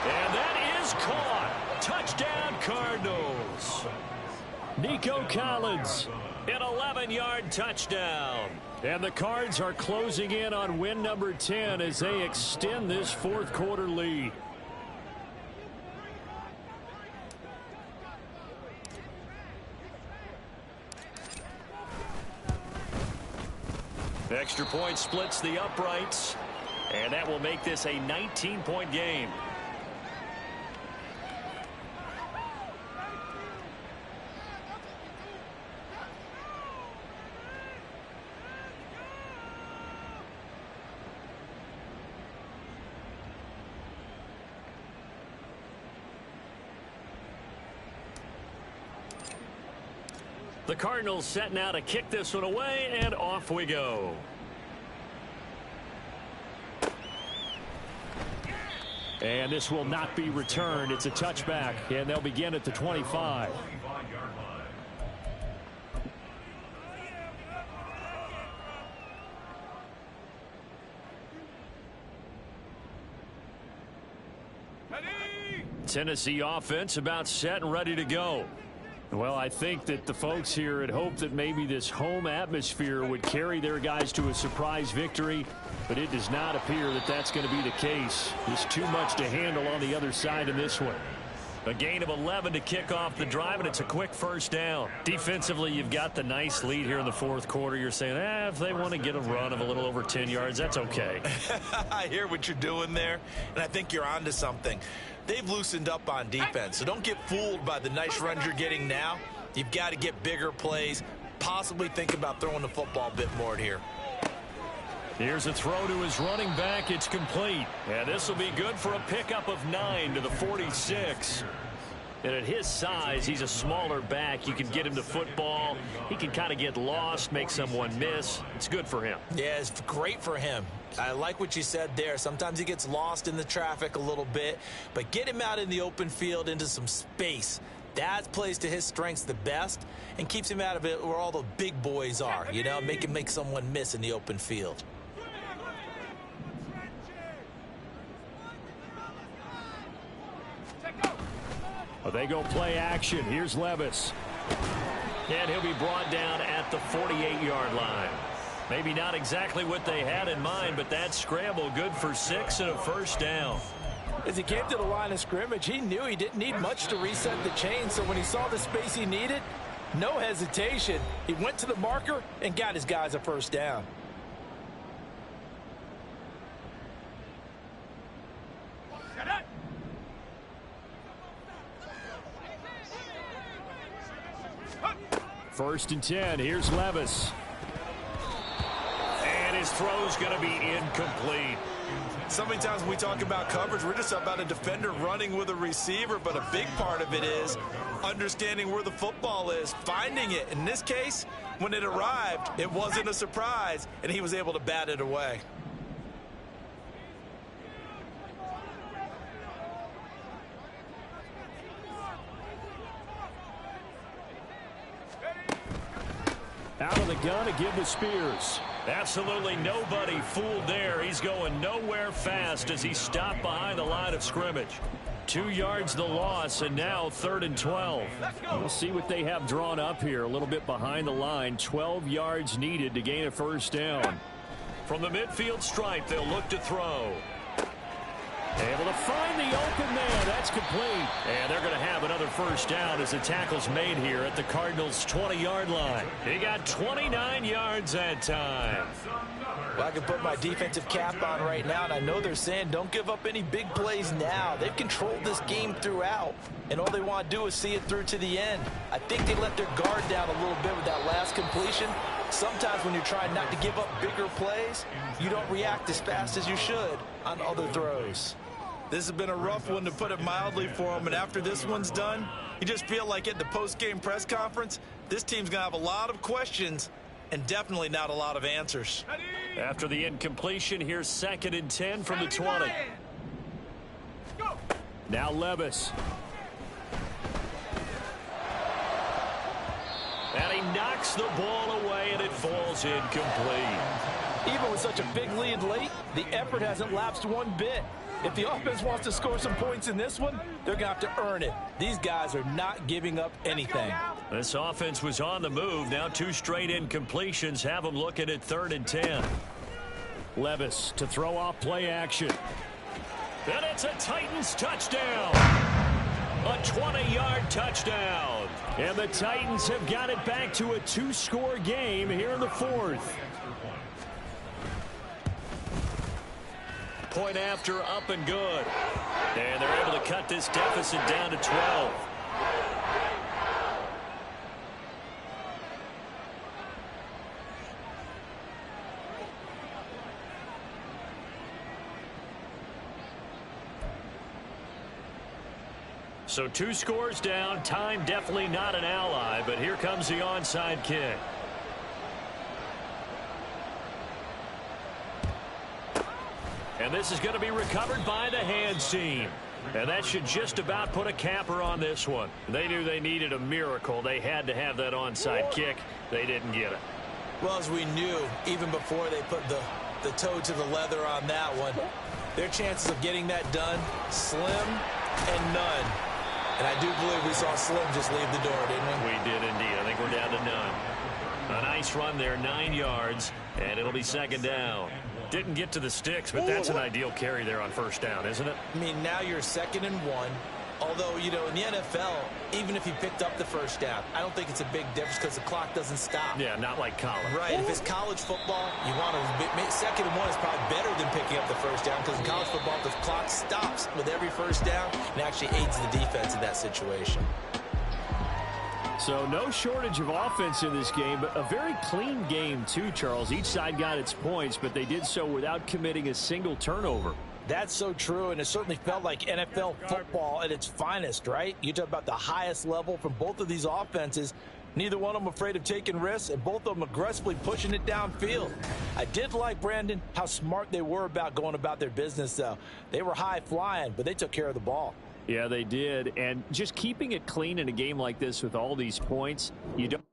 And that is caught. Touchdown, Cardinals. Nico Collins, an 11-yard touchdown. And the Cards are closing in on win number 10 as they extend this 4th quarter lead. Extra point splits the uprights, and that will make this a 19-point game. The Cardinals set now to kick this one away, and off we go. And this will not be returned. It's a touchback, and they'll begin at the 25. Tennessee offense about set and ready to go. Well, I think that the folks here had hoped that maybe this home atmosphere would carry their guys to a surprise victory, but it does not appear that that's going to be the case. There's too much to handle on the other side in this one. A gain of 11 to kick off the drive, and it's a quick first down. Defensively, you've got the nice lead here in the fourth quarter. You're saying, if they want to get a run of a little over 10 yards, that's okay. I hear what you're doing there, and I think you're onto something. They've loosened up on defense, so don't get fooled by the nice runs you're getting now. You've got to get bigger plays, possibly think about throwing the football a bit more here. Here's a throw to his running back. It's complete. And this will be good for a pickup of 9 to the 46. And at his size, he's a smaller back. You can get him to football. He can kind of get lost, make someone miss. It's good for him. Yeah, it's great for him. I like what you said there. Sometimes he gets lost in the traffic a little bit, but get him out in the open field into some space. That plays to his strengths the best and keeps him out of it where all the big boys are, you know, make him make someone miss in the open field. Well, they go play action. Here's Levis. And he'll be brought down at the 48-yard line. Maybe not exactly what they had in mind, but that scramble good for 6 and a first down. As he came to the line of scrimmage, he knew he didn't need much to reset the chain, so when he saw the space he needed, no hesitation. He went to the marker and got his guys a first down. First and 10. Here's Levis. And his throw's going to be incomplete. So many times when we talk about coverage, we're just about a defender running with a receiver, but a big part of it is understanding where the football is, finding it. In this case, when it arrived, it wasn't a surprise, and he was able to bat it away. Out of the gun to give to Spears. Absolutely nobody fooled there. He's going nowhere fast as he stopped behind the line of scrimmage. 2 yards the loss, and now 3rd and 12. We'll see what they have drawn up here. A little bit behind the line. 12 yards needed to gain a first down. From the midfield stripe, they'll look to throw. Able to find the open man. That's complete. And they're going to have another first down as the tackle's made here at the Cardinals' 20-yard line. He got 29 yards that time. Well, I can put my defensive cap on right now, and I know they're saying don't give up any big plays now. They've controlled this game throughout, and all they want to do is see it through to the end. I think they let their guard down a little bit with that last completion. Sometimes when you're trying not to give up bigger plays, you don't react as fast as you should on other throws. This has been a rough one, to put it mildly, for them, and after this one's done, you just feel like at the post-game press conference, this team's going to have a lot of questions and definitely not a lot of answers. After the incompletion, here's 2nd and 10 from the 20. Now Levis. And he knocks the ball away, and it falls incomplete. Even with such a big lead late, the effort hasn't lapsed one bit. If the offense wants to score some points in this one, they're going to have to earn it. These guys are not giving up anything. This offense was on the move. Now 2 straight incompletions have them looking at 3rd and 10. Levis to throw off play action. And it's a Titans touchdown. A 20-yard touchdown. And the Titans have got it back to a 2-score game here in the 4th. Point after, up and good. And they're able to cut this deficit down to 12. So 2 scores down. Time definitely not an ally, but here comes the onside kick. And this is going to be recovered by the hands team. And that should just about put a capper on this one. They knew they needed a miracle. They had to have that onside kick. They didn't get it. Well, as we knew, even before they put the toe to the leather on that one, their chances of getting that done, slim and none. And I do believe we saw Slim just leave the door, didn't we? We did indeed. I think we're down to none. A nice run there, 9 yards, and it'll be second down. Didn't get to the sticks, but that's an ideal carry there on first down, isn't it? I mean, now you're 2nd and 1. Although, you know, in the NFL, even if you picked up the first down, I don't think it's a big difference because the clock doesn't stop. Yeah, not like college. Right. If it's college football, you want to 2nd and 1 is probably better than picking up the first down because in college football, the clock stops with every first down and actually aids the defense in that situation. So no shortage of offense in this game, but a very clean game too, Charles. Each side got its points, but they did so without committing a single turnover. That's so true, and it certainly felt like NFL football at its finest, right? You talk about the highest level from both of these offenses. Neither one of them afraid of taking risks, and both of them aggressively pushing it downfield. I did like, Brandon, how smart they were about going about their business, though. They were high-flying, but they took care of the ball. Yeah, they did, and just keeping it clean in a game like this with all these points, you don't.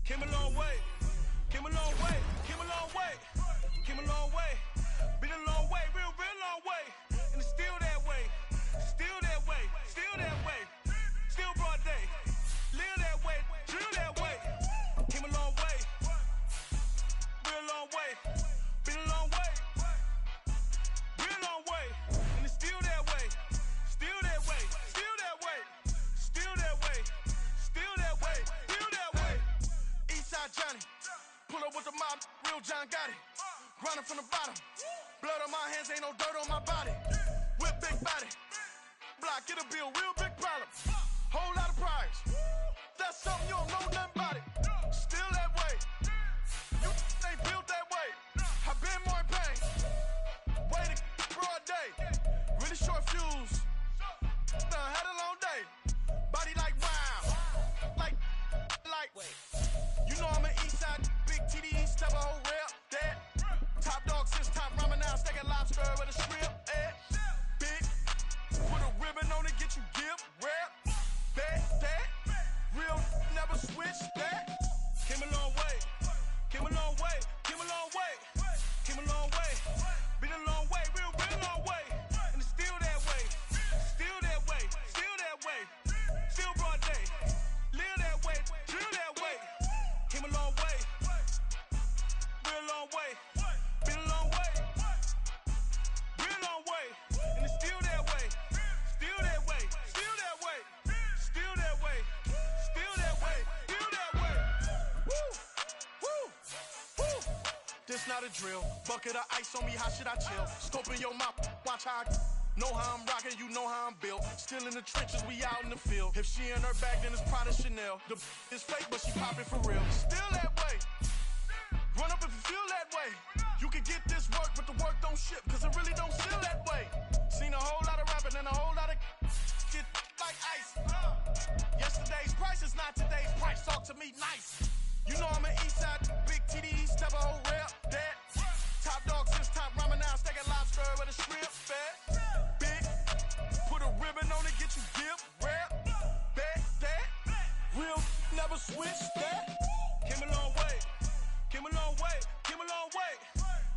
Came a long way, came a long way, came a long way, came a long way, been a long way, real long way, and it's still that way, still that way, still that way, still broad day, live that way, drill that way, came a long way, real long way, been a long way, real long way, and it's still that way, still that way, still that way, still that way, still that way, still that way. Eastside Johnny, pull up with the mob, real John Gotti. Grinding from the bottom, blood on my hands, ain't no dirt on my body. Whip big body, block, get a bill, real big problem. Whole lot of priors, that's something you don't know nothing about it. Still that way, you ain't built that way. I've been more in pain, waited broad day, really short fuse. Done had a long day, body like wow, like. You know I'm an Eastside, big TDE, step a whole rep, that. Top dog since top ramen now, steak and lobster with a shrimp, big, put a ribbon on it, get you give, rep, that. Real, never switch, that. Came a long way, came a long way, came a long way, came a long way, been a long way, real long way, and it's still that way, still that way, still that way, still broad day, live that way, drill that way. Came a long way, real long way, been a long way, real long way, and it's still that way, still that way, still that way, still that way, still that way, still that way. Woo, woo, woo. This not a drill, bucket of ice on me, how should I chill? Scope in your mouth, watch how I know how I'm rocking, you know how I'm built. Still in the trenches, we out in the field. If she in her bag, then it's Prada Chanel. The is fake, but she popping for real. Still that way. Run up if you feel that way. You can get this work, but the work don't ship, cause it really don't feel that way. Seen a whole lot of rapping and a whole lot of get like ice. Yesterday's price is not today's price. Talk to me nice. You know I'm an Eastside, big TDE, step a whole rep, that. Top dog since top ramen now, steak and lobster with a shrimp, fat. Put a ribbon on it, get you give, rap, that. Real, never switch, that. Came a long way, came a long way, came a long way,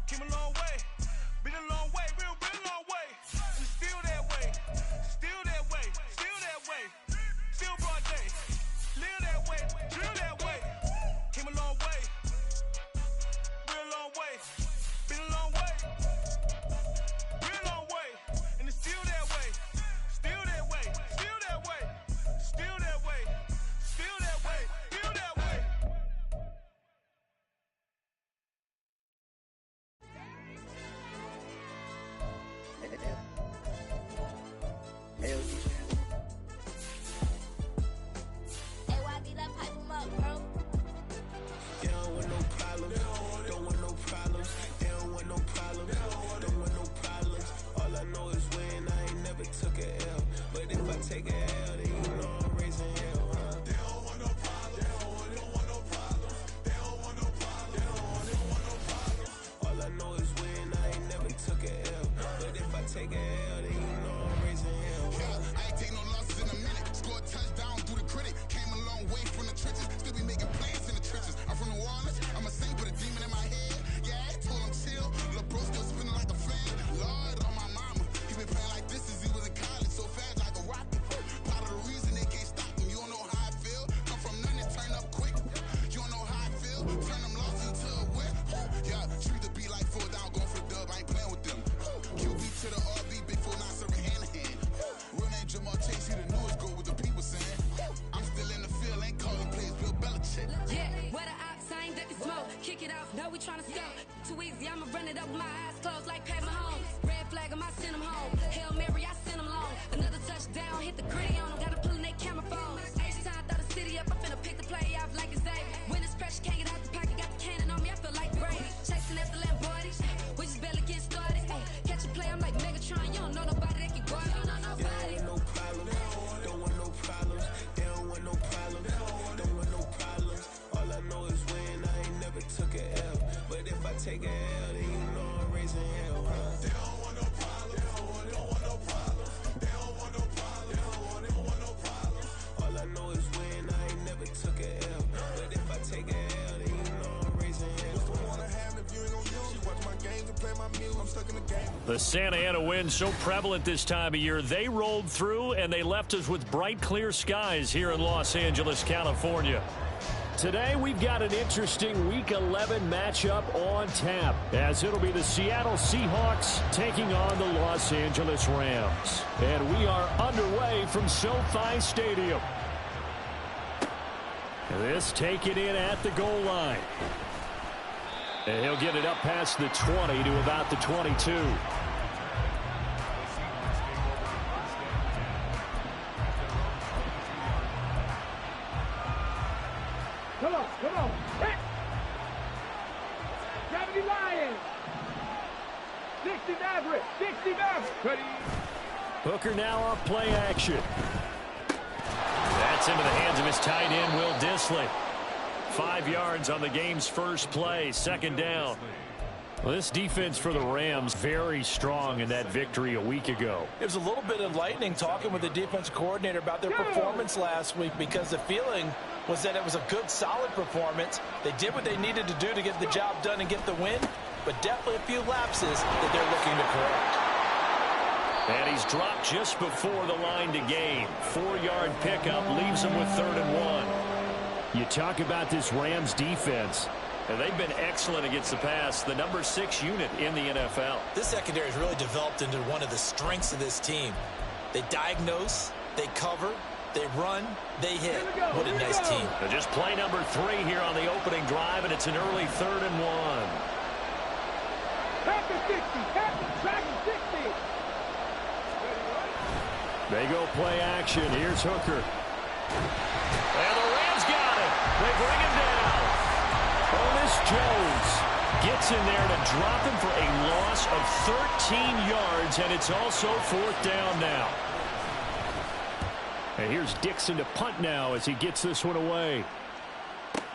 came a long way, been a long way, real long way, and it's still that way, still that way, still that way, still broad day, live that way, drill that way, came a long way, real long way, been a long way, real long way, and it's still that way. Still that way, still that way, still that way, still that way, still that way. AYB, let's pipe 'em up, bro. They don't want no problems, don't want no problems. They don't want no problems, don't want no problems. All I know is win, I ain't never took a L. But if I take a L, then you know I'm raising hell, huh? They don't want no problems, they don't want no problems. They don't want no problems, they don't want no problems. All I know is win, I ain't never took a L. But if I take a L, then you know I'm raising hell, huh? I ain't take no Now we tryna sell. Too easy, I'ma run it up with my eyes closed like Pat Mahomes. Red flag, I might send them home. Hail Mary, I send them long. Another touchdown, hit the gritty on them. Gotta pull in they camera phone. H-time, throw the city up. I finna pick the play off like it's Xavier. When it's pressure, can't get out the pocket. Got the cannon on me, I feel like Brady. Chasing after Lamborghini, we just barely getting started. Ay, catch a play, I'm like Megatron. You don't know nobody that can guard me. You don't know nobody. No problems, don't want no problems. They don't want no problems, don't want no problems. All I know is win, I ain't never took a L. But if I take a L, then you know I'm raising hell, huh? They don't want no problems, they don't want no problems. They don't want no problems, they don't want no problems. All I know is win, I ain't never took a L. But if I take a L, then you know I'm raising hell. What's the point of having if you ain't gonna use it? Watch my games and play my music, I'm stuck in the game. The Santa Ana wind so prevalent this time of year. They rolled through and they left us with bright, clear skies here in Los Angeles, California. Today, we've got an interesting Week 11 matchup on tap, as it'll be the Seattle Seahawks taking on the Los Angeles Rams. And we are underway from SoFi Stadium. This taken in at the goal line. And he'll get it up past the 20 to about the 22. Come on, come on. Hit. 70 Lions. 60 Maverick. 60 Maverick. Ready. Hooker now off play action. That's into the hands of his tight end, Will Dissly. 5 yards on the game's first play, second down. Well, this defense for the Rams very strong in that victory a week ago. It was a little bit enlightening talking with the defense coordinator about their performance last week, because the feeling was that it was a good, solid performance. They did what they needed to do to get the job done and get the win, but definitely a few lapses that they're looking to correct. And he's dropped just before the line to gain. 4-yard pickup leaves him with 3rd and 1. You talk about this Rams defense. And they've been excellent against the pass, the number 6 unit in the NFL. This secondary has really developed into one of the strengths of this team. They diagnose, they cover, they run, they hit. What a nice team. Just play number 3 here on the opening drive, and it's an early 3rd and 1. Pack the 60. Pack the track 60. They go play action. Here's Hooker. And the Rams got it. They bring him down. Otis Jones gets in there to drop him for a loss of 13 yards, and it's also 4th down now. And here's Dixon to punt now as he gets this one away.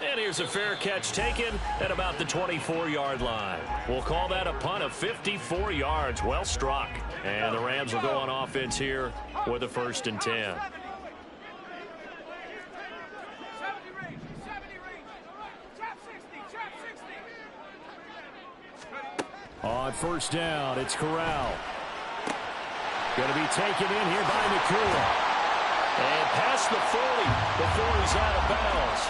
And here's a fair catch taken at about the 24-yard line. We'll call that a punt of 54 yards. Well struck. And the Rams will go on offense here with a 1st and 10. On 1st down, it's Corral. Going to be taken in here by Nakua. And past the 40 before he's out of bounds.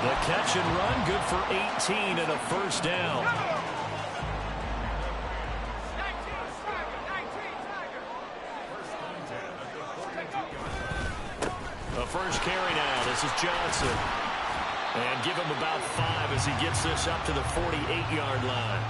The catch and run, good for 18 and a 1st down. The first carry now. This is Johnson. And give him about 5 as he gets this up to the 48-yard line.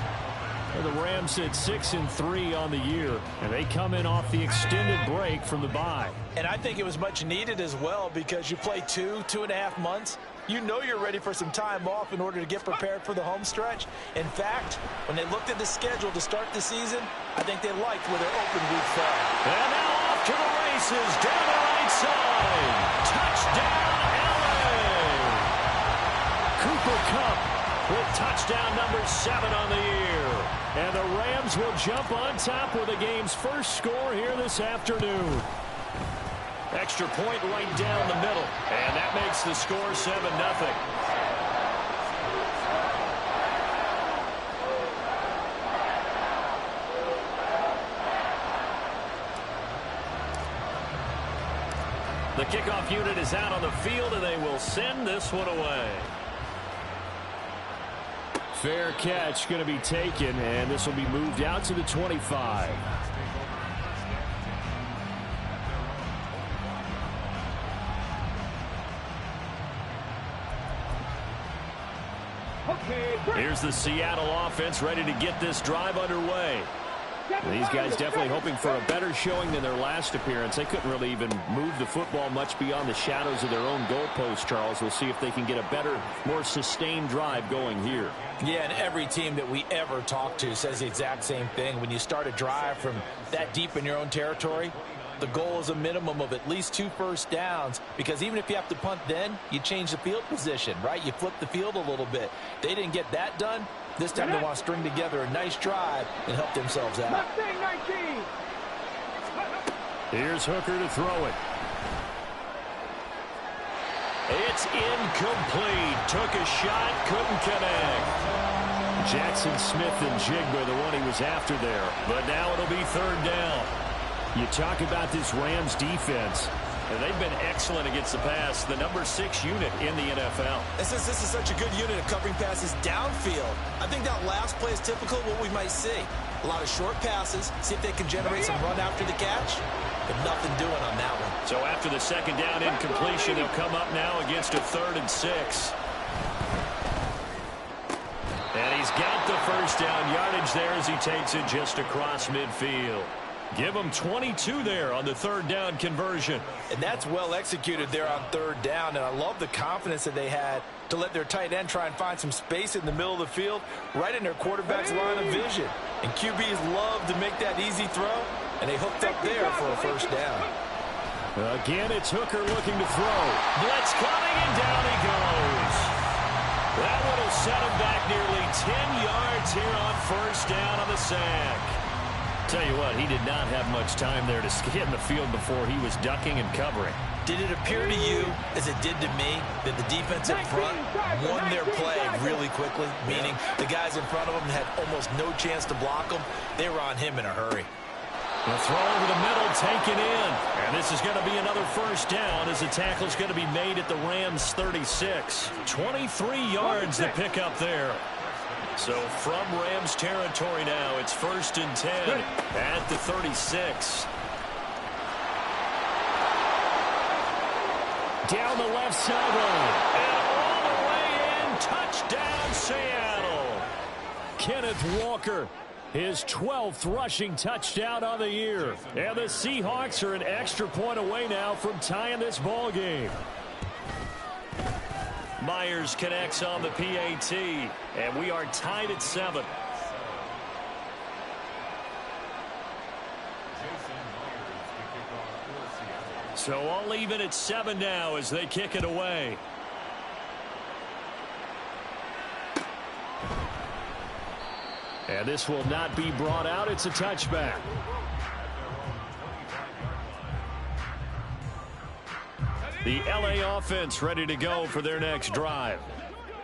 The Rams at 6-3 on the year, and they come in off the extended break from the bye. And I think it was much needed as well, because you play 2.5 months. You know you're ready for some time off in order to get prepared for the home stretch. In fact, when they looked at the schedule to start the season, I think they liked where their open week fell. And now off to the races, down the right side. Touchdown, LA! Cooper Kupp with touchdown number 7 on the year. And the Rams will jump on top with the game's first score here this afternoon. Extra point right down the middle. And that makes the score 7-0. The kickoff unit is out on the field, and they will send this one away. Fair catch going to be taken, and this will be moved out to the 25. Here's the Seattle offense ready to get this drive underway. These guys definitely hoping for a better showing than their last appearance. They couldn't really even move the football much beyond the shadows of their own goalpost, Charles. We'll see if they can get a better, more sustained drive going here. Yeah, and every team that we ever talk to says the exact same thing. When you start a drive from that deep in your own territory, the goal is a minimum of at least 2 first downs, because even if you have to punt then, you change the field position, right? You flip the field a little bit. They didn't get that done. This time they want to string together a nice drive and help themselves out. Here's Hooker to throw it. It's incomplete. Took a shot, couldn't connect. Jackson Smith and Jigba, the one he was after there. But now it'll be 3rd down. You talk about this Rams defense, and they've been excellent against the pass, the number 6 unit in the NFL. And since this is such a good unit of covering passes downfield, I think that last play is typical of what we might see. A lot of short passes, see if they can generate some run after the catch, but nothing doing on that one. So after the 2nd down incompletion, they'll come up now against a 3rd and 6. And he's got the 1st down yardage there as he takes it just across midfield. Give them 22 there on the 3rd down conversion. And that's well executed there on 3rd down. And I love the confidence that they had to let their tight end try and find some space in the middle of the field, right in their quarterback's line of vision. And QBs love to make that easy throw, and they hooked up there for a 1st down. Again, it's Hooker looking to throw. Blitz coming, and down he goes. That one will set him back nearly 10 yards here on 1st down on the sack. Tell you what, he did not have much time there to get in the field before he was ducking and covering. Did it appear to you, as it did to me, that the defensive front won their play really quickly? Meaning the guys in front of them had almost no chance to block them. They were on him in a hurry. The throw over the middle, taken in. And this is going to be another 1st down as the tackle's going to be made at the Rams' 36. 23 yards to pick up there. So from Rams territory now, it's 1st and 10 at the 36. Down the left sideline. And all the way in. Touchdown, Seattle. Kenneth Walker, his 12th rushing touchdown on the year. And the Seahawks are an extra point away now from tying this ball game. Myers connects on the PAT, and we are tied at 7. So all even at 7 now as they kick it away. And this will not be brought out. It's a touchback. The LA offense ready to go for their next drive.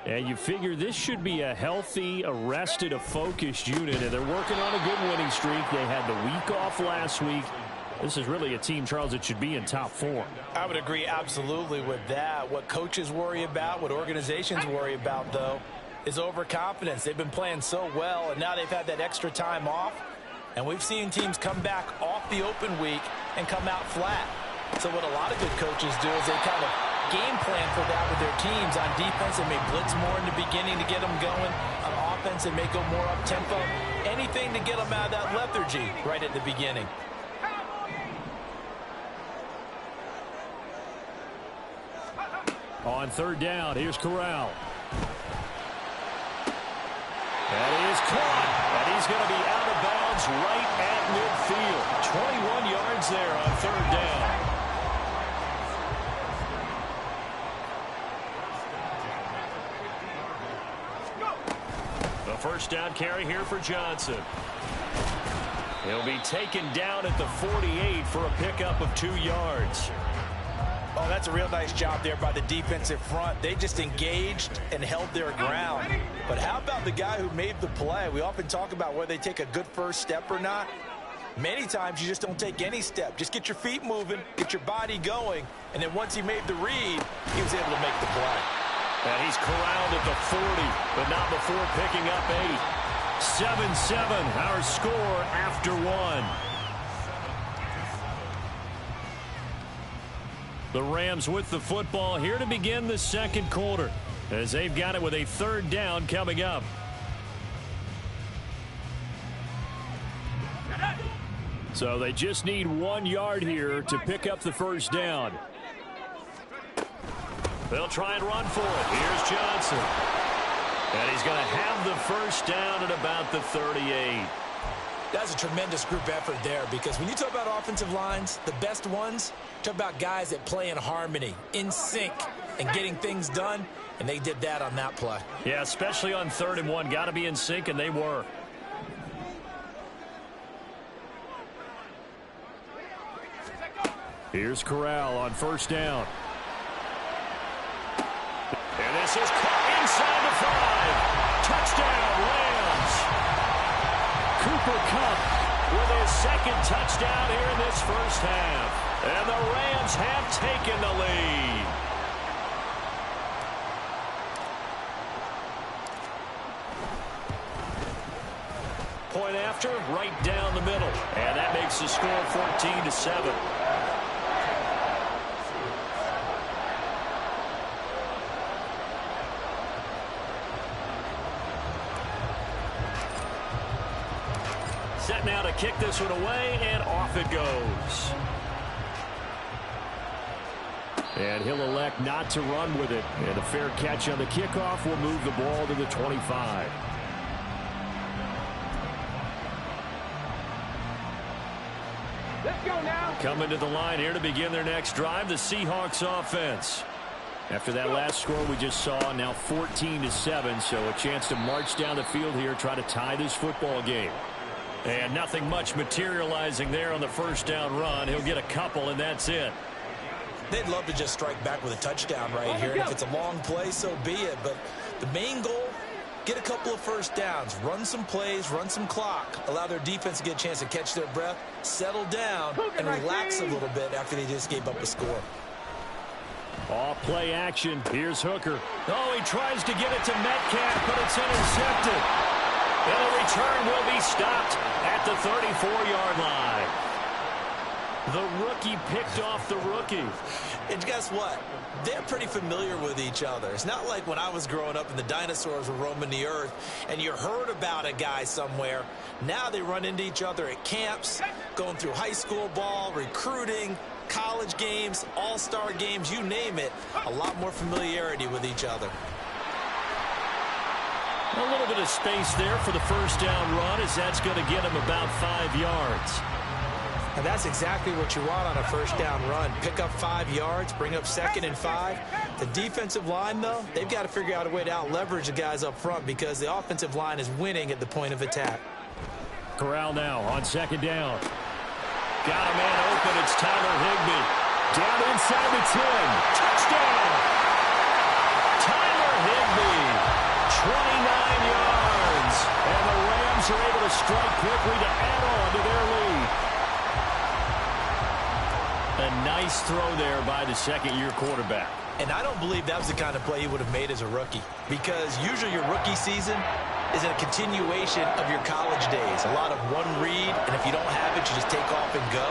And you figure this should be a healthy, a focused unit. And they're working on a good winning streak. They had the week off last week. This is really a team, Charles, that should be in top form. I would agree absolutely with that. What coaches worry about, what organizations worry about, though, is overconfidence. They've been playing so well, and now they've had that extra time off. And we've seen teams come back off the open week and come out flat. So what a lot of good coaches do is they kind of game plan for that with their teams. On defense, they may blitz more in the beginning to get them going. On offense, they may go more up-tempo. Anything to get them out of that lethargy right at the beginning. On 3rd down, here's Corral. That is caught, and he's going to be out of bounds right at midfield. 21 yards there on 3rd down. The 1st down carry here for Johnson. He'll be taken down at the 48 for a pickup of 2 yards. Oh, that's a real nice job there by the defensive front. They just engaged and held their ground. But how about the guy who made the play? We often talk about whether they take a good first step or not. Many times you just don't take any step. Just get your feet moving, get your body going, and then once he made the read, he was able to make the play. And he's corralled at the 40, but not before picking up 8. 7-7, our score after 1. The Rams with the football here to begin the 2nd quarter. as they've got it with a 3rd down coming up. So they just need 1 yard here to pick up the 1st down. They'll try and run for it. Here's Johnson. And he's going to have the 1st down at about the 38. That's a tremendous group effort there, because when you talk about offensive lines, the best ones, talk about guys that play in harmony, in sync, and getting things done, and they did that on that play. Yeah, especially on 3rd and 1. Got to be in sync, and they were. Here's Corral on 1st down. And this is caught inside the 5. Touchdown, Rams. Cooper Kupp with his 2nd touchdown here in this 1st half. And the Rams have taken the lead. Point after, right down the middle. And that makes the score 14-7. Set now to kick this one away, and off it goes. And he'll elect not to run with it. And a fair catch on the kickoff will move the ball to the 25. Let's go now. Coming to the line here to begin their next drive, the Seahawks offense. After that last score we just saw, now 14-7, so a chance to march down the field here, try to tie this football game. And nothing much materializing there on the 1st down run. He'll get a couple, and that's it. They'd love to just strike back with a touchdown right here. And if it's a long play, so be it. But the main goal, get a couple of 1st downs, run some plays, run some clock, allow their defense to get a chance to catch their breath, settle down, and relax a little bit after they just gave up a score. Off play action. Here's Hooker. Oh, he tries to get it to Metcalf, but it's intercepted. And the return will be stopped at the 34-yard line. The rookie picked off the rookie. And guess what? They're pretty familiar with each other. It's not like when I was growing up and the dinosaurs were roaming the earth and you heard about a guy somewhere. Now they run into each other at camps, going through high school ball, recruiting, college games, all-star games, you name it. A lot more familiarity with each other. A little bit of space there for the 1st down run, as that's going to get him about 5 yards. And that's exactly what you want on a 1st down run. Pick up 5 yards, bring up 2nd and 5. The defensive line, though, they've got to figure out a way to out-leverage the guys up front because the offensive line is winning at the point of attack. Corral now on 2nd down. Got a man open. It's Tyler Higbee. Down inside the 10. Touchdown! Tyler Higbee. 29 yards. And the Rams are able to strike quickly to add on to their lead. A nice throw there by the 2nd-year quarterback. And I don't believe that was the kind of play he would have made as a rookie, because usually your rookie season is a continuation of your college days. A lot of one read, and if you don't have it, you just take off and go.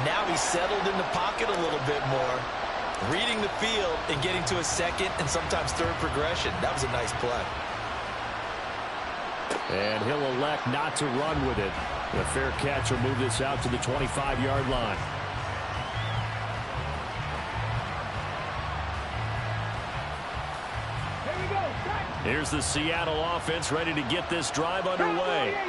Now he's settled in the pocket a little bit more, reading the field and getting to a 2nd and sometimes 3rd progression. That was a nice play. And he'll elect not to run with it. A fair catch will move this out to the 25-yard line. Here's the Seattle offense ready to get this drive underway.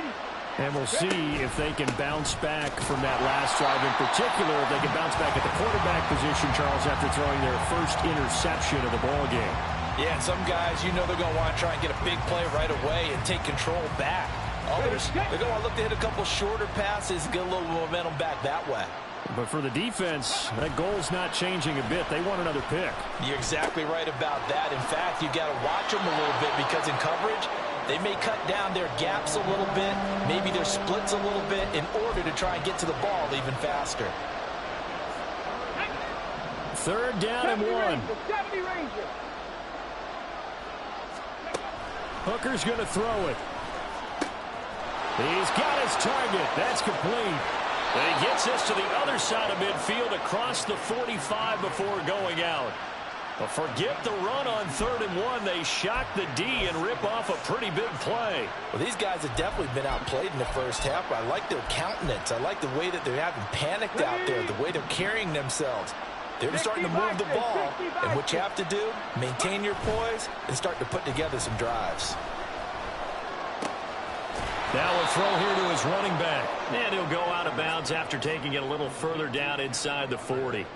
And we'll see if they can bounce back from that last drive, in particular, if they can bounce back at the quarterback position, Charles, after throwing their first interception of the ball game. Yeah, and some guys, you know they're going to want to try and get a big play right away and take control back. Others, they're going to look to hit a couple shorter passes, get a little momentum back that way. But for the defense, that goal's not changing a bit. They want another pick. You're exactly right about that. In fact, you got to watch them a little bit, because in coverage, they may cut down their gaps a little bit, maybe their splits a little bit, in order to try and get to the ball even faster. 3rd down and 1. Hooker's going to throw it. He's got his target. That's complete. And he gets this to the other side of midfield across the 45 before going out. Well, forget the run on 3rd and 1. They shock the D and rip off a pretty big play. Well, these guys have definitely been outplayed in the first half. I like their countenance. I like the way that they're having panicked out there, the way they're carrying themselves. They're starting to move the ball, and what you have to do, maintain your poise and start to put together some drives. Now a throw here to his running back. And he'll go out of bounds after taking it a little further down inside the 40.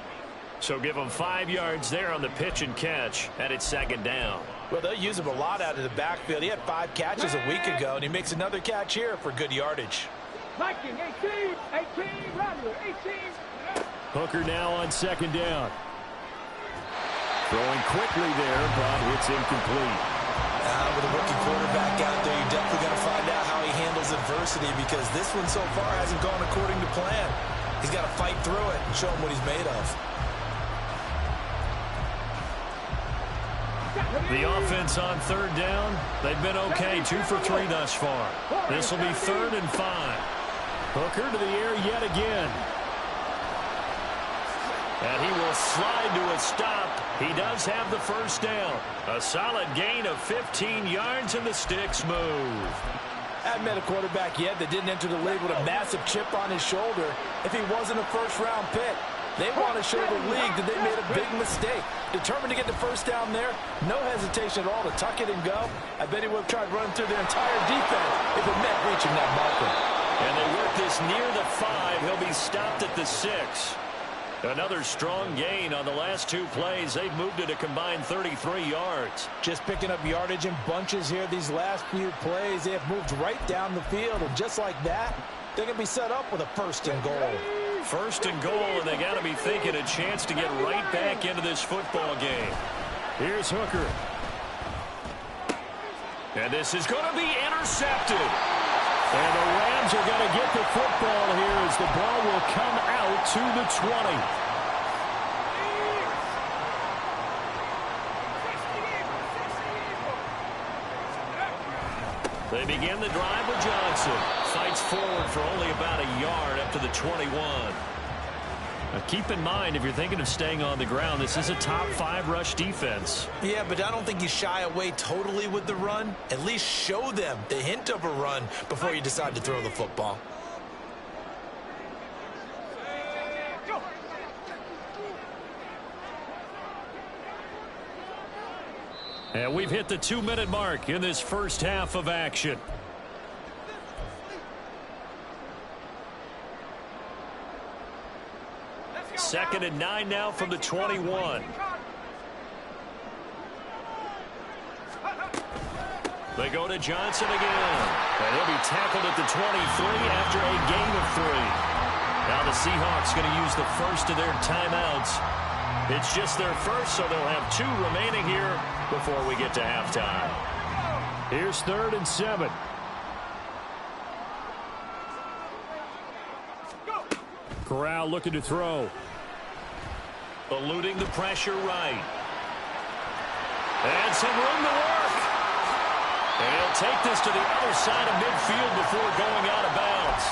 So give him 5 yards there on the pitch and catch, and it's 2nd down. Well, they'll use him a lot out of the backfield. He had 5 catches a week ago, and he makes another catch here for good yardage. Viking, 18, Rattler, 18. Hooker now on 2nd down. Throwing quickly there, but it's incomplete. With a rookie quarterback out there, you're definitely going to find out how he handles adversity, because this one so far hasn't gone according to plan. He's got to fight through it and show him what he's made of. The offense on 3rd down, they've been okay, 2 for 3 thus far. This will be 3rd and 5. Hooker to the air yet again. And he will slide to a stop. He does have the 1st down. A solid gain of 15 yards, and the sticks move. I haven't met a quarterback yet that didn't enter the league with a massive chip on his shoulder if he wasn't a first-round pick. They want to show the league that they made a big mistake. Determined to get the 1st down there, no hesitation at all to tuck it and go. I bet he would have tried running through their entire defense if it meant reaching that marker. And they work this near the 5. He'll be stopped at the 6. Another strong gain on the last 2 plays. They've moved it a combined 33 yards. Just picking up yardage in bunches here these last few plays. They have moved right down the field, and just like that, they're going to be set up with a 1st and goal. 1st and goal, and they got to be thinking a chance to get right back into this football game. Here's Hooker. And this is going to be intercepted. And the Rams are going to get the football here as the ball will come out to the 20. They begin the drive with Johnson. Fights forward for only about a yard up to the 21. Now keep in mind, if you're thinking of staying on the ground, this is a top 5 rush defense. Yeah, but I don't think you shy away totally with the run. At least show them the hint of a run before you decide to throw the football. And we've hit the 2-minute mark in this first half of action. Second and 9 now from the 21. They go to Johnson again. And he'll be tackled at the 23 after a gain of 3. Now the Seahawks going to use the first of their timeouts. It's just their first, so they'll have 2 remaining here before we get to halftime. Here's 3rd and 7. Corral looking to throw. Eluding the pressure right. And some room to work. And he'll take this to the other side of midfield before going out of bounds.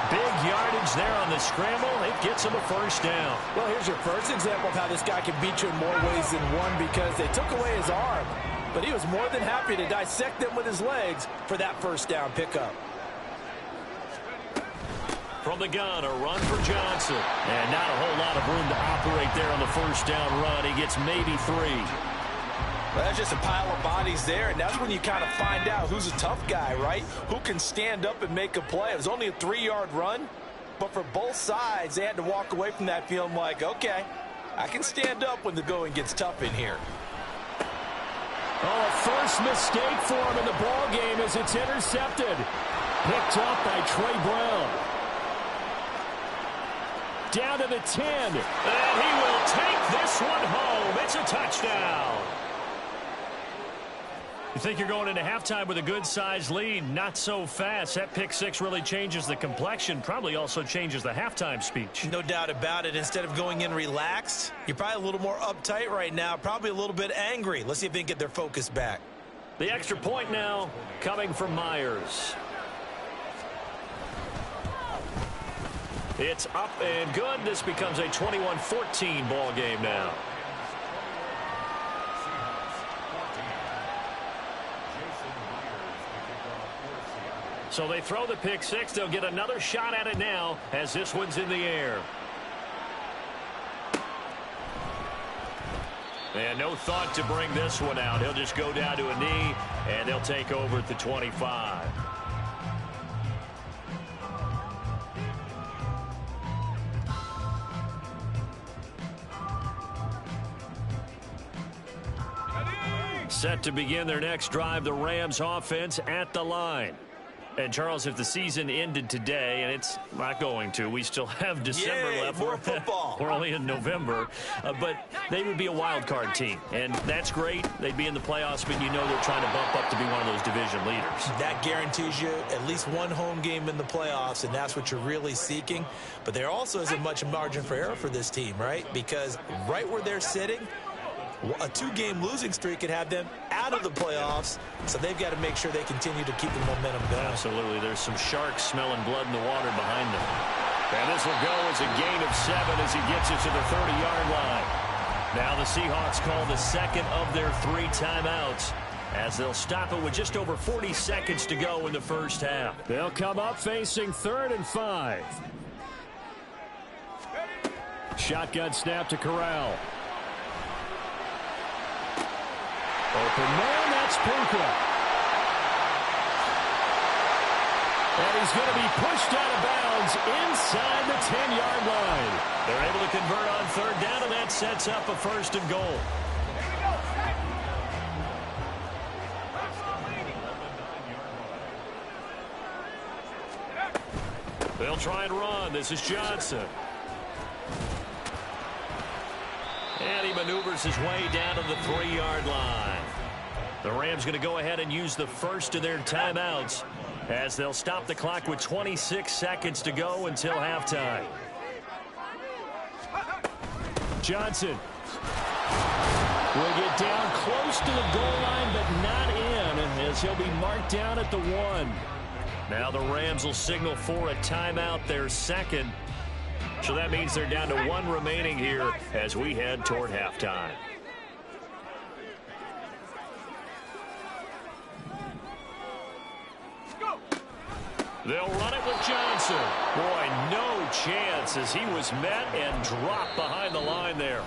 Big yardage there on the scramble. It gets him a 1st down. Well, here's your first example of how this guy can beat you in more ways than one, because they took away his arm. But he was more than happy to dissect them with his legs for that 1st down pickup. From the gun, a run for Johnson. And not a whole lot of room to operate there on the 1st down run. He gets maybe 3. Well, that's just a pile of bodies there, and that's when you kind of find out who's a tough guy, right? Who can stand up and make a play. It was only a 3-yard run, but for both sides, they had to walk away from that feeling like, okay, I can stand up when the going gets tough in here. Oh, a first mistake for him in the ball game as it's intercepted. Picked up by Trey Brown. Down to the 10. And he will take this one home. It's a touchdown. You think you're going into halftime with a good-sized lead? Not so fast. That pick 6 really changes the complexion, probably also changes the halftime speech. No doubt about it. Instead of going in relaxed, you're probably a little more uptight right now, probably a little bit angry. Let's see if they can get their focus back. The extra point now coming from Myers. It's up and good. This becomes a 21-14 ball game now. So they throw the pick six. They'll get another shot at it now as this one's in the air. And no thought to bring this one out. He'll just go down to a knee, and they'll take over at the 25. Set to begin their next drive, the Rams offense at the line. And, Charles, if the season ended today, and it's not going to, we still have December left. More football. We're only in November. But they would be a wild card team. And that's great. They'd be in the playoffs, but you know they're trying to bump up to be one of those division leaders. That guarantees you at least one home game in the playoffs, and that's what you're really seeking. But there also isn't much margin for error for this team, right? Because right where they're sitting, a two-game losing streak could have them out of the playoffs, so they've got to make sure they continue to keep the momentum going. Absolutely. There's some sharks smelling blood in the water behind them. And this will go as a gain of 7 as he gets it to the 30-yard line. Now the Seahawks call the second of their 3 timeouts as they'll stop it with just over 40 seconds to go in the first half. They'll come up facing 3rd and 5. Shotgun snap to Corral. Open man, that's Puka. And he's going to be pushed out of bounds inside the 10-yard line. They're able to convert on 3rd down, and that sets up a 1st and goal. They'll try and run. This is Johnson. And he maneuvers his way down to the 3-yard line. The Rams going to go ahead and use the first of their timeouts as they'll stop the clock with 26 seconds to go until halftime. Johnson will get down close to the goal line, but not in, as he'll be marked down at the 1. Now the Rams will signal for a timeout, their second. So that means they're down to 1 remaining here as we head toward halftime. They'll run it with Johnson. Boy, no chance as he was met and dropped behind the line there.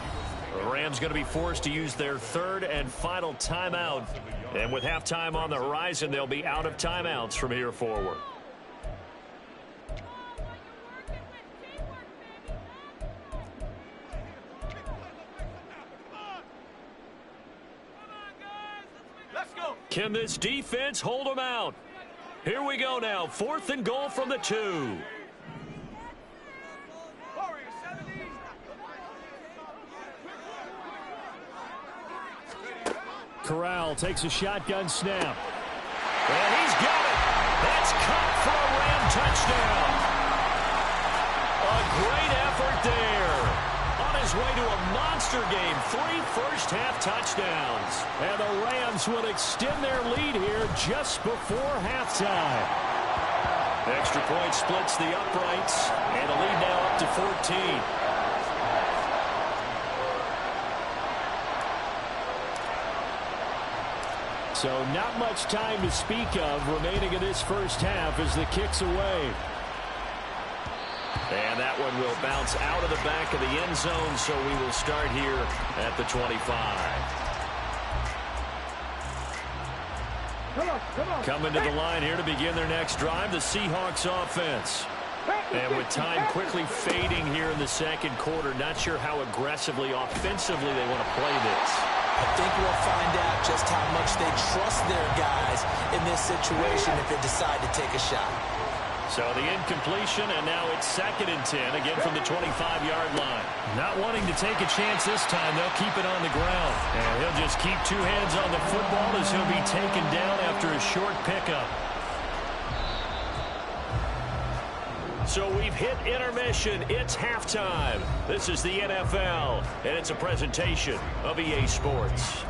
The Rams going to be forced to use their 3rd and final timeout. And with halftime on the horizon, they'll be out of timeouts from here forward. Can this defense hold them out? Here we go now. 4th and goal from the 2. Corral takes a shotgun snap. And he's got it. That's caught for a Ram touchdown. A great effort there. On his way to a monster game, 3 first-half touchdowns. And the Rams will extend their lead here just before halftime. Extra point splits the uprights, and the lead now up to 14. So not much time to speak of remaining in this first half as the kick's away. And that one will bounce out of the back of the end zone, so we will start here at the 25. Coming to the line here to begin their next drive, the Seahawks offense. And with time quickly fading here in the second quarter, not sure how aggressively, offensively they want to play this. I think we'll find out just how much they trust their guys in this situation if they decide to take a shot. So the incompletion, and now it's 2nd and 10, again from the 25-yard line. Not wanting to take a chance this time, they'll keep it on the ground. And he'll just keep 2 hands on the football as he'll be taken down after a short pickup. So we've hit intermission. It's halftime. This is the NFL, and it's a presentation of EA Sports.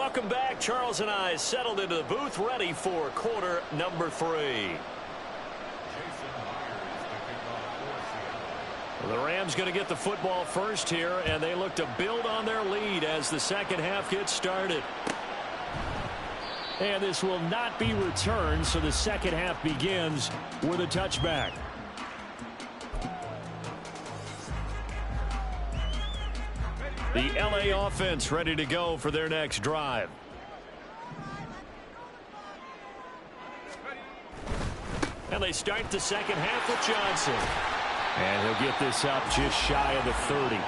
Welcome back. Charles and I settled into the booth, ready for quarter number 3. The Rams going to get the football first here, and they look to build on their lead as the second half gets started. And this will not be returned, so the second half begins with a touchback. The LA offense ready to go for their next drive. And they start the second half with Johnson. And he'll get this up just shy of the 30.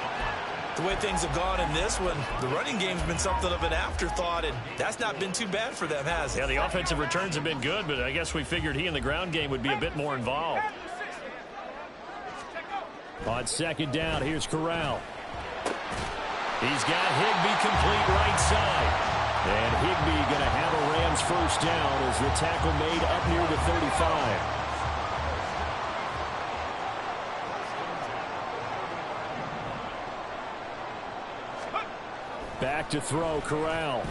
The way things have gone in this one, the running game's been something of an afterthought, and that's not been too bad for them, has it? Yeah, the offensive returns have been good, but I guess we figured he in the ground game would be a bit more involved. On second down, here's Corral. He's got Higbee complete right side. And Higbee going to have a Rams first down as the tackle made up near the 35. Back to throw, Corral.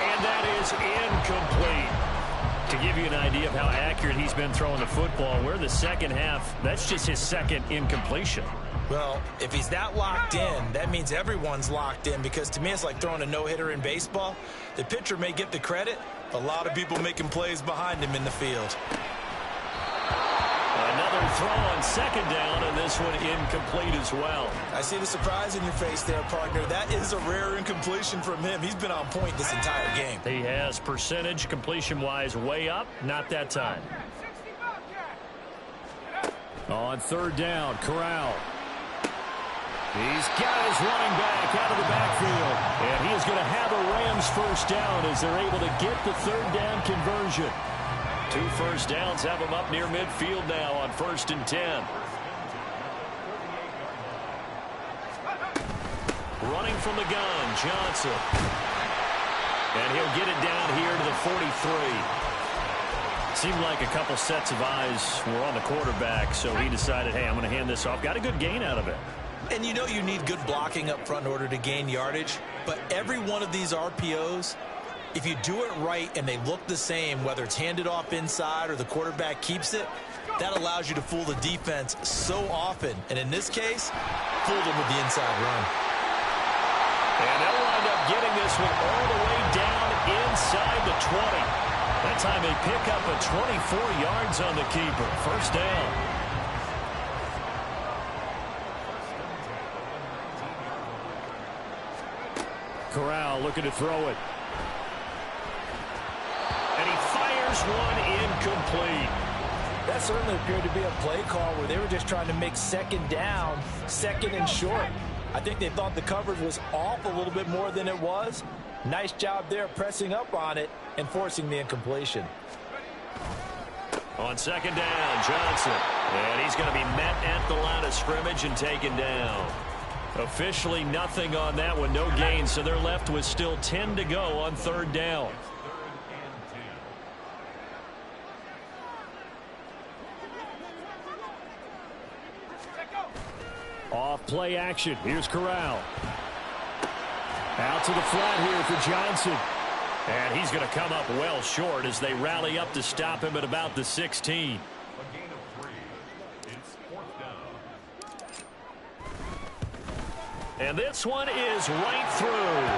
And that is incomplete. To give you an idea of how accurate he's been throwing the football, we're in the second half. That's just his second incompletion. Well, if he's that locked in, that means everyone's locked in, because to me it's like throwing a no-hitter in baseball. The pitcher may get the credit, a lot of people making plays behind him in the field. Another throw on second down, and this one incomplete as well. I see the surprise in your face there, partner. That is a rare incompletion from him. He's been on point this entire game. He has percentage completion-wise way up, not that time. On third down, Corral. He's got his running back out of the backfield. And he is going to have a Rams first down as they're able to get the third down conversion. 2 first downs have them up near midfield now on 1st and 10. Running from the gun, Johnson. And he'll get it down here to the 43. Seemed like a couple sets of eyes were on the quarterback, so he decided, hey, I'm going to hand this off. Got a good gain out of it. And you know you need good blocking up front in order to gain yardage, but every one of these RPOs, if you do it right and they look the same, whether it's handed off inside or the quarterback keeps it, that allows you to fool the defense so often. And in this case, fooled them with the inside run. And they'll wind up getting this one all the way down inside the 20. That time they pick up a 24 yards on the keeper. First down. Corral looking to throw it. And he fires one incomplete. That certainly appeared to be a play call where they were just trying to make second down, second and short. I think they thought the coverage was off a little bit more than it was. Nice job there pressing up on it and forcing the incompletion. On second down, Johnson. And he's going to be met at the line of scrimmage and taken down. Officially nothing on that one, no gain, so they're left with still 10 to go on third down. Off play action, here's Corral. Out to the flat here for Johnson. And he's going to come up well short as they rally up to stop him at about the 16. And this one is right through.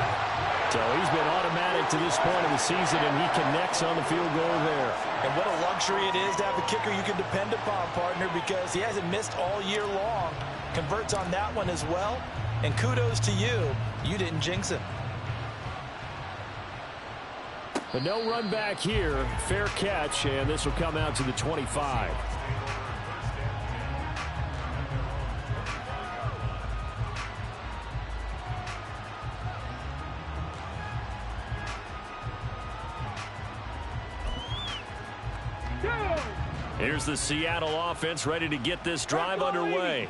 So he's been automatic to this point of the season, and he connects on the field goal there. And what a luxury it is to have a kicker you can depend upon, partner, because he hasn't missed all year long. Converts on that one as well. And kudos to you. You didn't jinx him. But no run back here. Fair catch, and this will come out to the 25. Here's the Seattle offense ready to get this drive underway.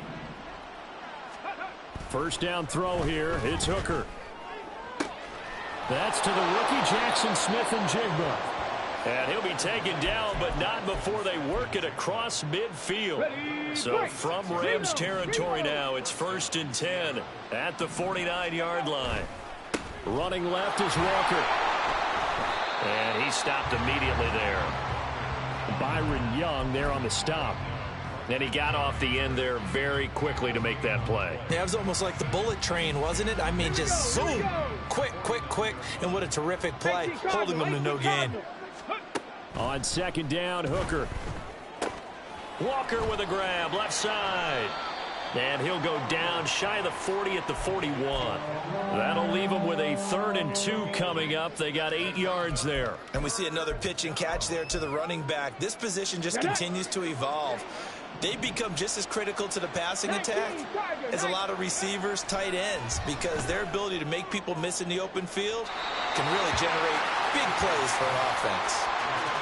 First down throw here. It's Hooker. That's to the rookie Jackson Smith-Njigba. And he'll be taken down, but not before they work it across midfield. So from Rams territory now, it's 1st and 10 at the 49-yard line. Running left is Walker. And he stopped immediately there. Byron Young there on the stop. And he got off the end there very quickly to make that play. Yeah, it was almost like the bullet train, wasn't it? I mean, just zoom. Quick, quick, quick. And what a terrific play, holding them to no gain. On second down, Hooker. Walker with a grab, left side. And he'll go down shy of the 40 at the 41. That'll leave them with a 3rd and 2 coming up. They got 8 yards there. And we see another pitch and catch there to the running back. This position just continues to evolve. They become just as critical to the passing attack as a lot of receivers, tight ends, because their ability to make people miss in the open field can really generate big plays for an offense.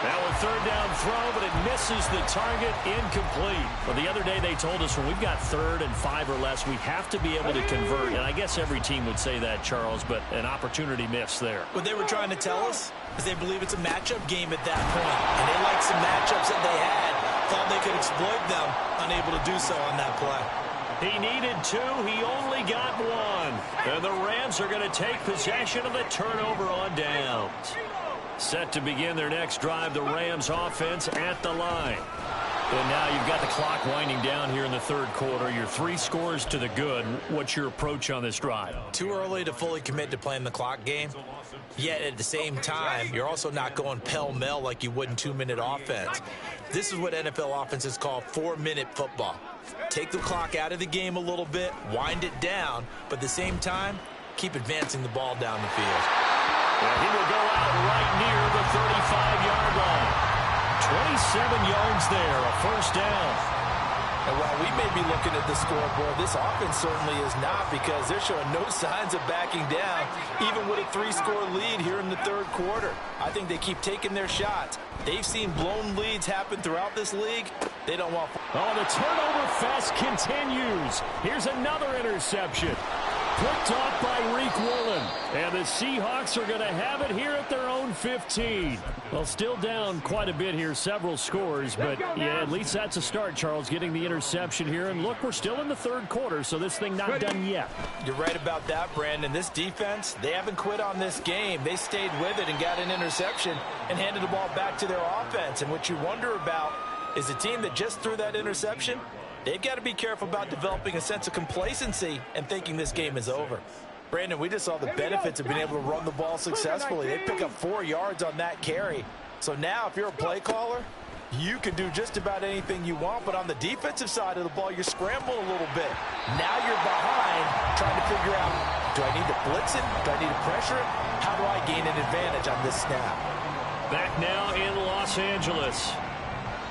Now a 3rd down throw, but it misses the target, incomplete. Well, the other day they told us when we've got 3rd and 5 or less, we have to be able to convert. And I guess every team would say that, Charles, but an opportunity missed there. What they were trying to tell us is they believe it's a matchup game at that point. And they liked some matchups that they had, thought they could exploit them, unable to do so on that play. He needed 2. He only got 1. And the Rams are going to take possession of the turnover on downs. Set to begin their next drive, the Rams offense at the line. And now you've got the clock winding down here in the 3rd quarter. Your 3 scores to the good. What's your approach on this drive? Too early to fully commit to playing the clock game. Yet at the same time, you're also not going pell-mell like you would in 2-minute offense. This is what NFL offenses call 4-minute football. Take the clock out of the game a little bit, wind it down, but at the same time, keep advancing the ball down the field. And he will go out right near the 35-yard line. 27 yards there, a 1st down. And while we may be looking at the scoreboard, this offense certainly is not, because they're showing no signs of backing down, even with a 3-score lead here in the 3rd quarter. I think they keep taking their shots. They've seen blown leads happen throughout this league. They don't want... Oh, the turnover fest continues. Here's another interception. Picked off by Reek Woolen. And the Seahawks are going to have it here at their own 15. Well, still down quite a bit here, several scores. But, yeah, at least that's a start, Charles, getting the interception here. And, look, we're still in the 3rd quarter, so this thing not done yet. You're right about that, Brandon. This defense, they haven't quit on this game. They stayed with it and got an interception and handed the ball back to their offense. And what you wonder about is a team that just threw that interception, they've got to be careful about developing a sense of complacency and thinking this game is over. Brandon, we just saw the benefits of being able to run the ball successfully. They pick up 4 yards on that carry. So now if you're a play caller, you can do just about anything you want. But on the defensive side of the ball, you're scrambling a little bit. Now you're behind trying to figure out, do I need to blitz it? Do I need to pressure it? How do I gain an advantage on this snap? Back now in Los Angeles.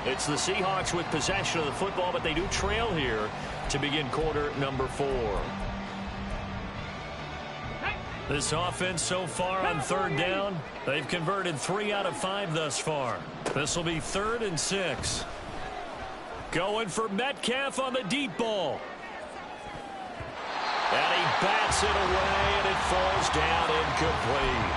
It's the Seahawks with possession of the football, but they do trail here to begin quarter number 4. This offense so far on 3rd down, they've converted 3 out of 5 thus far. This will be 3rd and 6. Going for Metcalf on the deep ball. And he bats it away, and it falls down incomplete.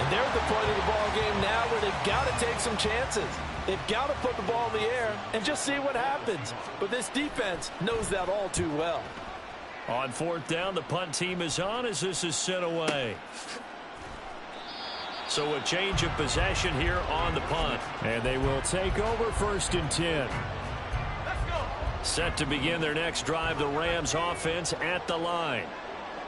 And they're at the point of the ball game now where they've got to take some chances. They've got to put the ball in the air and just see what happens. But this defense knows that all too well. On 4th down, the punt team is on as this is sent away. So a change of possession here on the punt. And they will take over 1st and 10. Set to begin their next drive, the Rams offense at the line.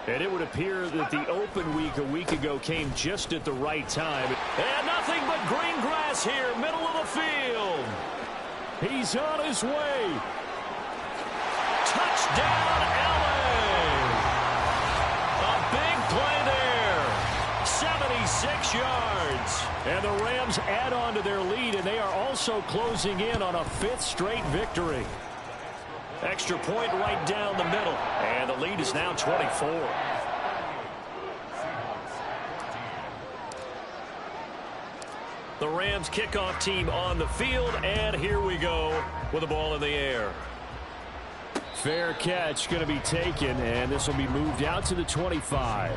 And it would appear that the open week a week ago came just at the right time. And nothing but green grass here, middle of the field. He's on his way. Touchdown, LA. A big play there. 76 yards. And the Rams add on to their lead, and they are also closing in on a 5th straight victory. Extra point right down the middle. And the lead is now 24. The Rams kickoff team on the field. And here we go with the ball in the air. Fair catch going to be taken. And this will be moved out to the 25.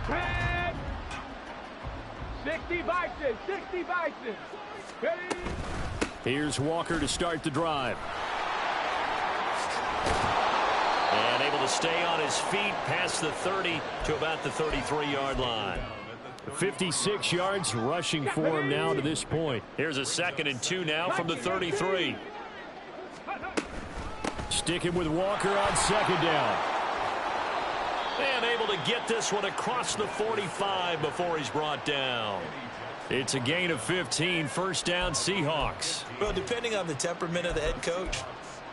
Red. 60 Bison. 60 Bison. Ready? Here's Walker to start the drive. And able to stay on his feet past the 30 to about the 33-yard line. 56 yards rushing for him now to this point. Here's a 2nd and 2 now from the 33. Sticking with Walker on 2nd down. And able to get this one across the 45 before he's brought down. It's a gain of 15, 1st down Seahawks. Well, depending on the temperament of the head coach,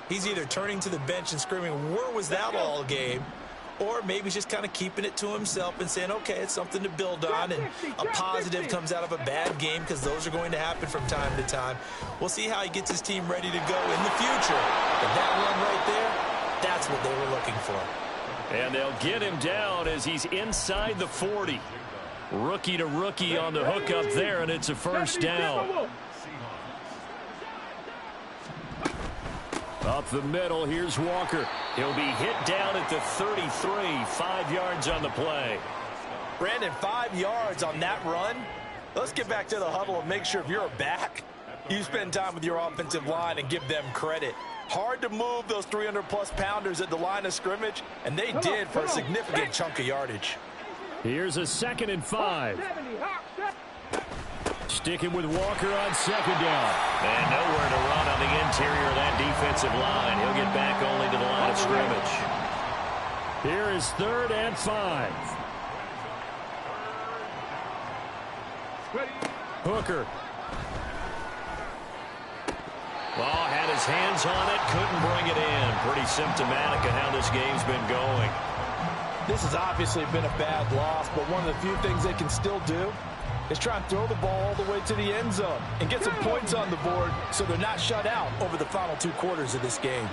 he's either turning to the bench and screaming, where was that all game? Or maybe he's just kind of keeping it to himself and saying, okay, it's something to build on, and a positive comes out of a bad game, because those are going to happen from time to time. We'll see how he gets his team ready to go in the future. But that run right there, that's what they were looking for. And they'll get him down as he's inside the 40. Rookie to rookie on the hook up there, and it's a 1st down. Up the middle, here's Walker. He'll be hit down at the 33, 5 yards on the play. Brandon, 5 yards on that run. Let's get back to the huddle and make sure if you're a back, you spend time with your offensive line and give them credit. Hard to move those 300-plus pounders at the line of scrimmage, and they did for a significant chunk of yardage. Here's a 2nd and 5. Sticking with Walker on 2nd down. And nowhere to run on the interior of that defensive line. He'll get back only to the line of scrimmage. Here is 3rd and 5. Hooker. Well, had his hands on it, couldn't bring it in. Pretty symptomatic of how this game's been going. This has obviously been a bad loss, but one of the few things they can still do is try and throw the ball all the way to the end zone and get some points on the board so they're not shut out over the final 2 quarters of this game.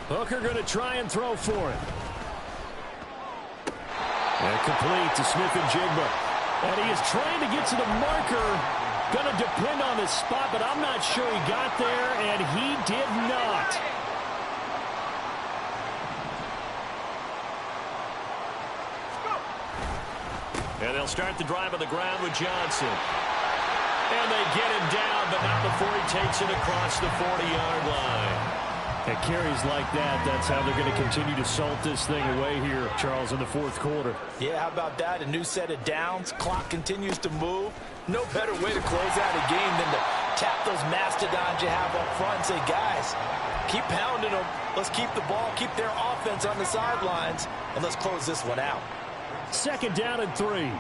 Hooker going to try and throw for it. And complete to Smith-Njigba. And he is trying to get to the marker. Going to depend on the spot, but I'm not sure he got there, and he did not. And they'll start the drive on the ground with Johnson. And they get him down, but not before he takes it across the 40-yard line. At carries like that, that's how they're going to continue to salt this thing away here, Charles, in the 4th quarter. Yeah, how about that? A new set of downs. Clock continues to move. No better way to close out a game than to tap those mastodons you have up front and say, guys, keep pounding them. Let's keep the ball, keep their offense on the sidelines, and let's close this one out. 2nd down and 3.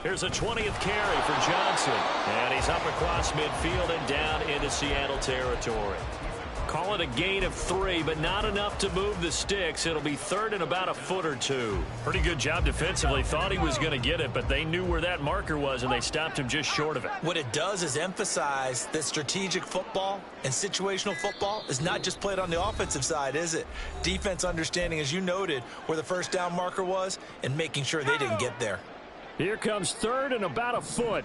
Here's a 20th carry for Johnson. And he's up across midfield and down into Seattle territory. Call it a gain of 3, but not enough to move the sticks. It'll be 3rd and about a foot or 2. Pretty good job defensively. Thought he was going to get it, but they knew where that marker was, and they stopped him just short of it. What it does is emphasize that strategic football and situational football is not just played on the offensive side, is it? Defense understanding, as you noted, where the 1st down marker was and making sure they didn't get there. Here comes 3rd and about a foot.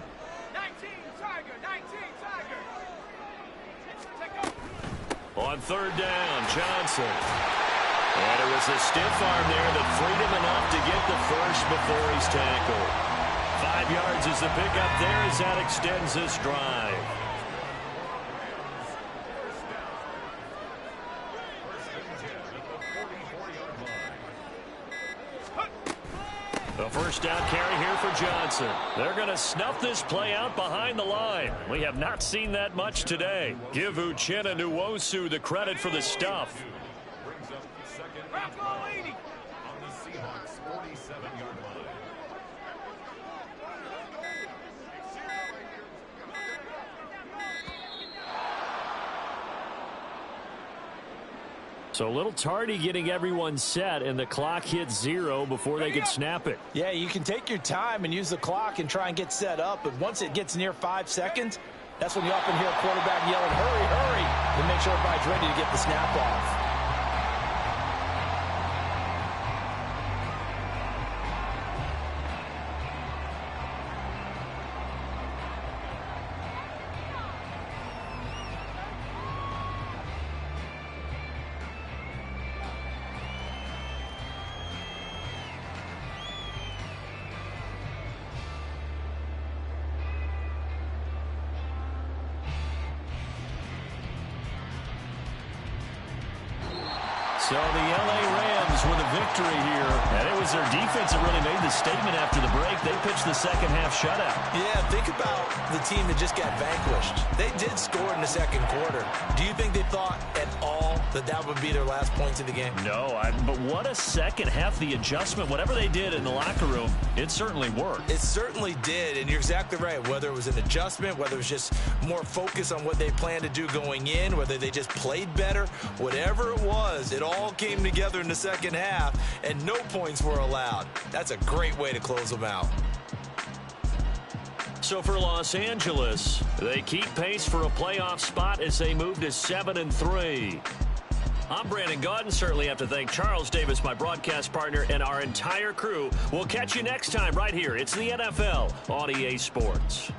19, Tiger, 19, Tiger. On 3rd down, Johnson. And it was a stiff arm there that freed him enough to get the first before he's tackled. 5 yards is the pickup there as that extends this drive. The 1st down carry here for Johnson. They're going to snuff this play out behind the line. We have not seen that much today. Give Uchenna Nwosu the credit for the stuff. So a little tardy getting everyone set, and the clock hits 0 before they could snap it. Yeah, you can take your time and use the clock and try and get set up, but once it gets near 5 seconds, that's when you often hear a quarterback yelling, hurry, hurry, to make sure everybody's ready to get the snap off. So the L.A. Rams with a victory here. And it was their defense that really made the statement after the break. They pitched the second half shutout. Yeah, think about the team that just got vanquished. They did score in the second quarter. Do you think they thought at all that that would be their last points of the game? No, but what a second half. The adjustment, whatever they did in the locker room, it certainly worked. It certainly did, and you're exactly right. Whether it was an adjustment, whether it was just more focus on what they planned to do going in, whether they just played better, whatever it was, it all came together in the second half, and no points were allowed. That's a great way to close them out. So for Los Angeles, they keep pace for a playoff spot as they move to 7-3. I'm Brandon Gaudin. Certainly have to thank Charles Davis, my broadcast partner, and our entire crew. We'll catch you next time right here. It's the NFL on EA Sports.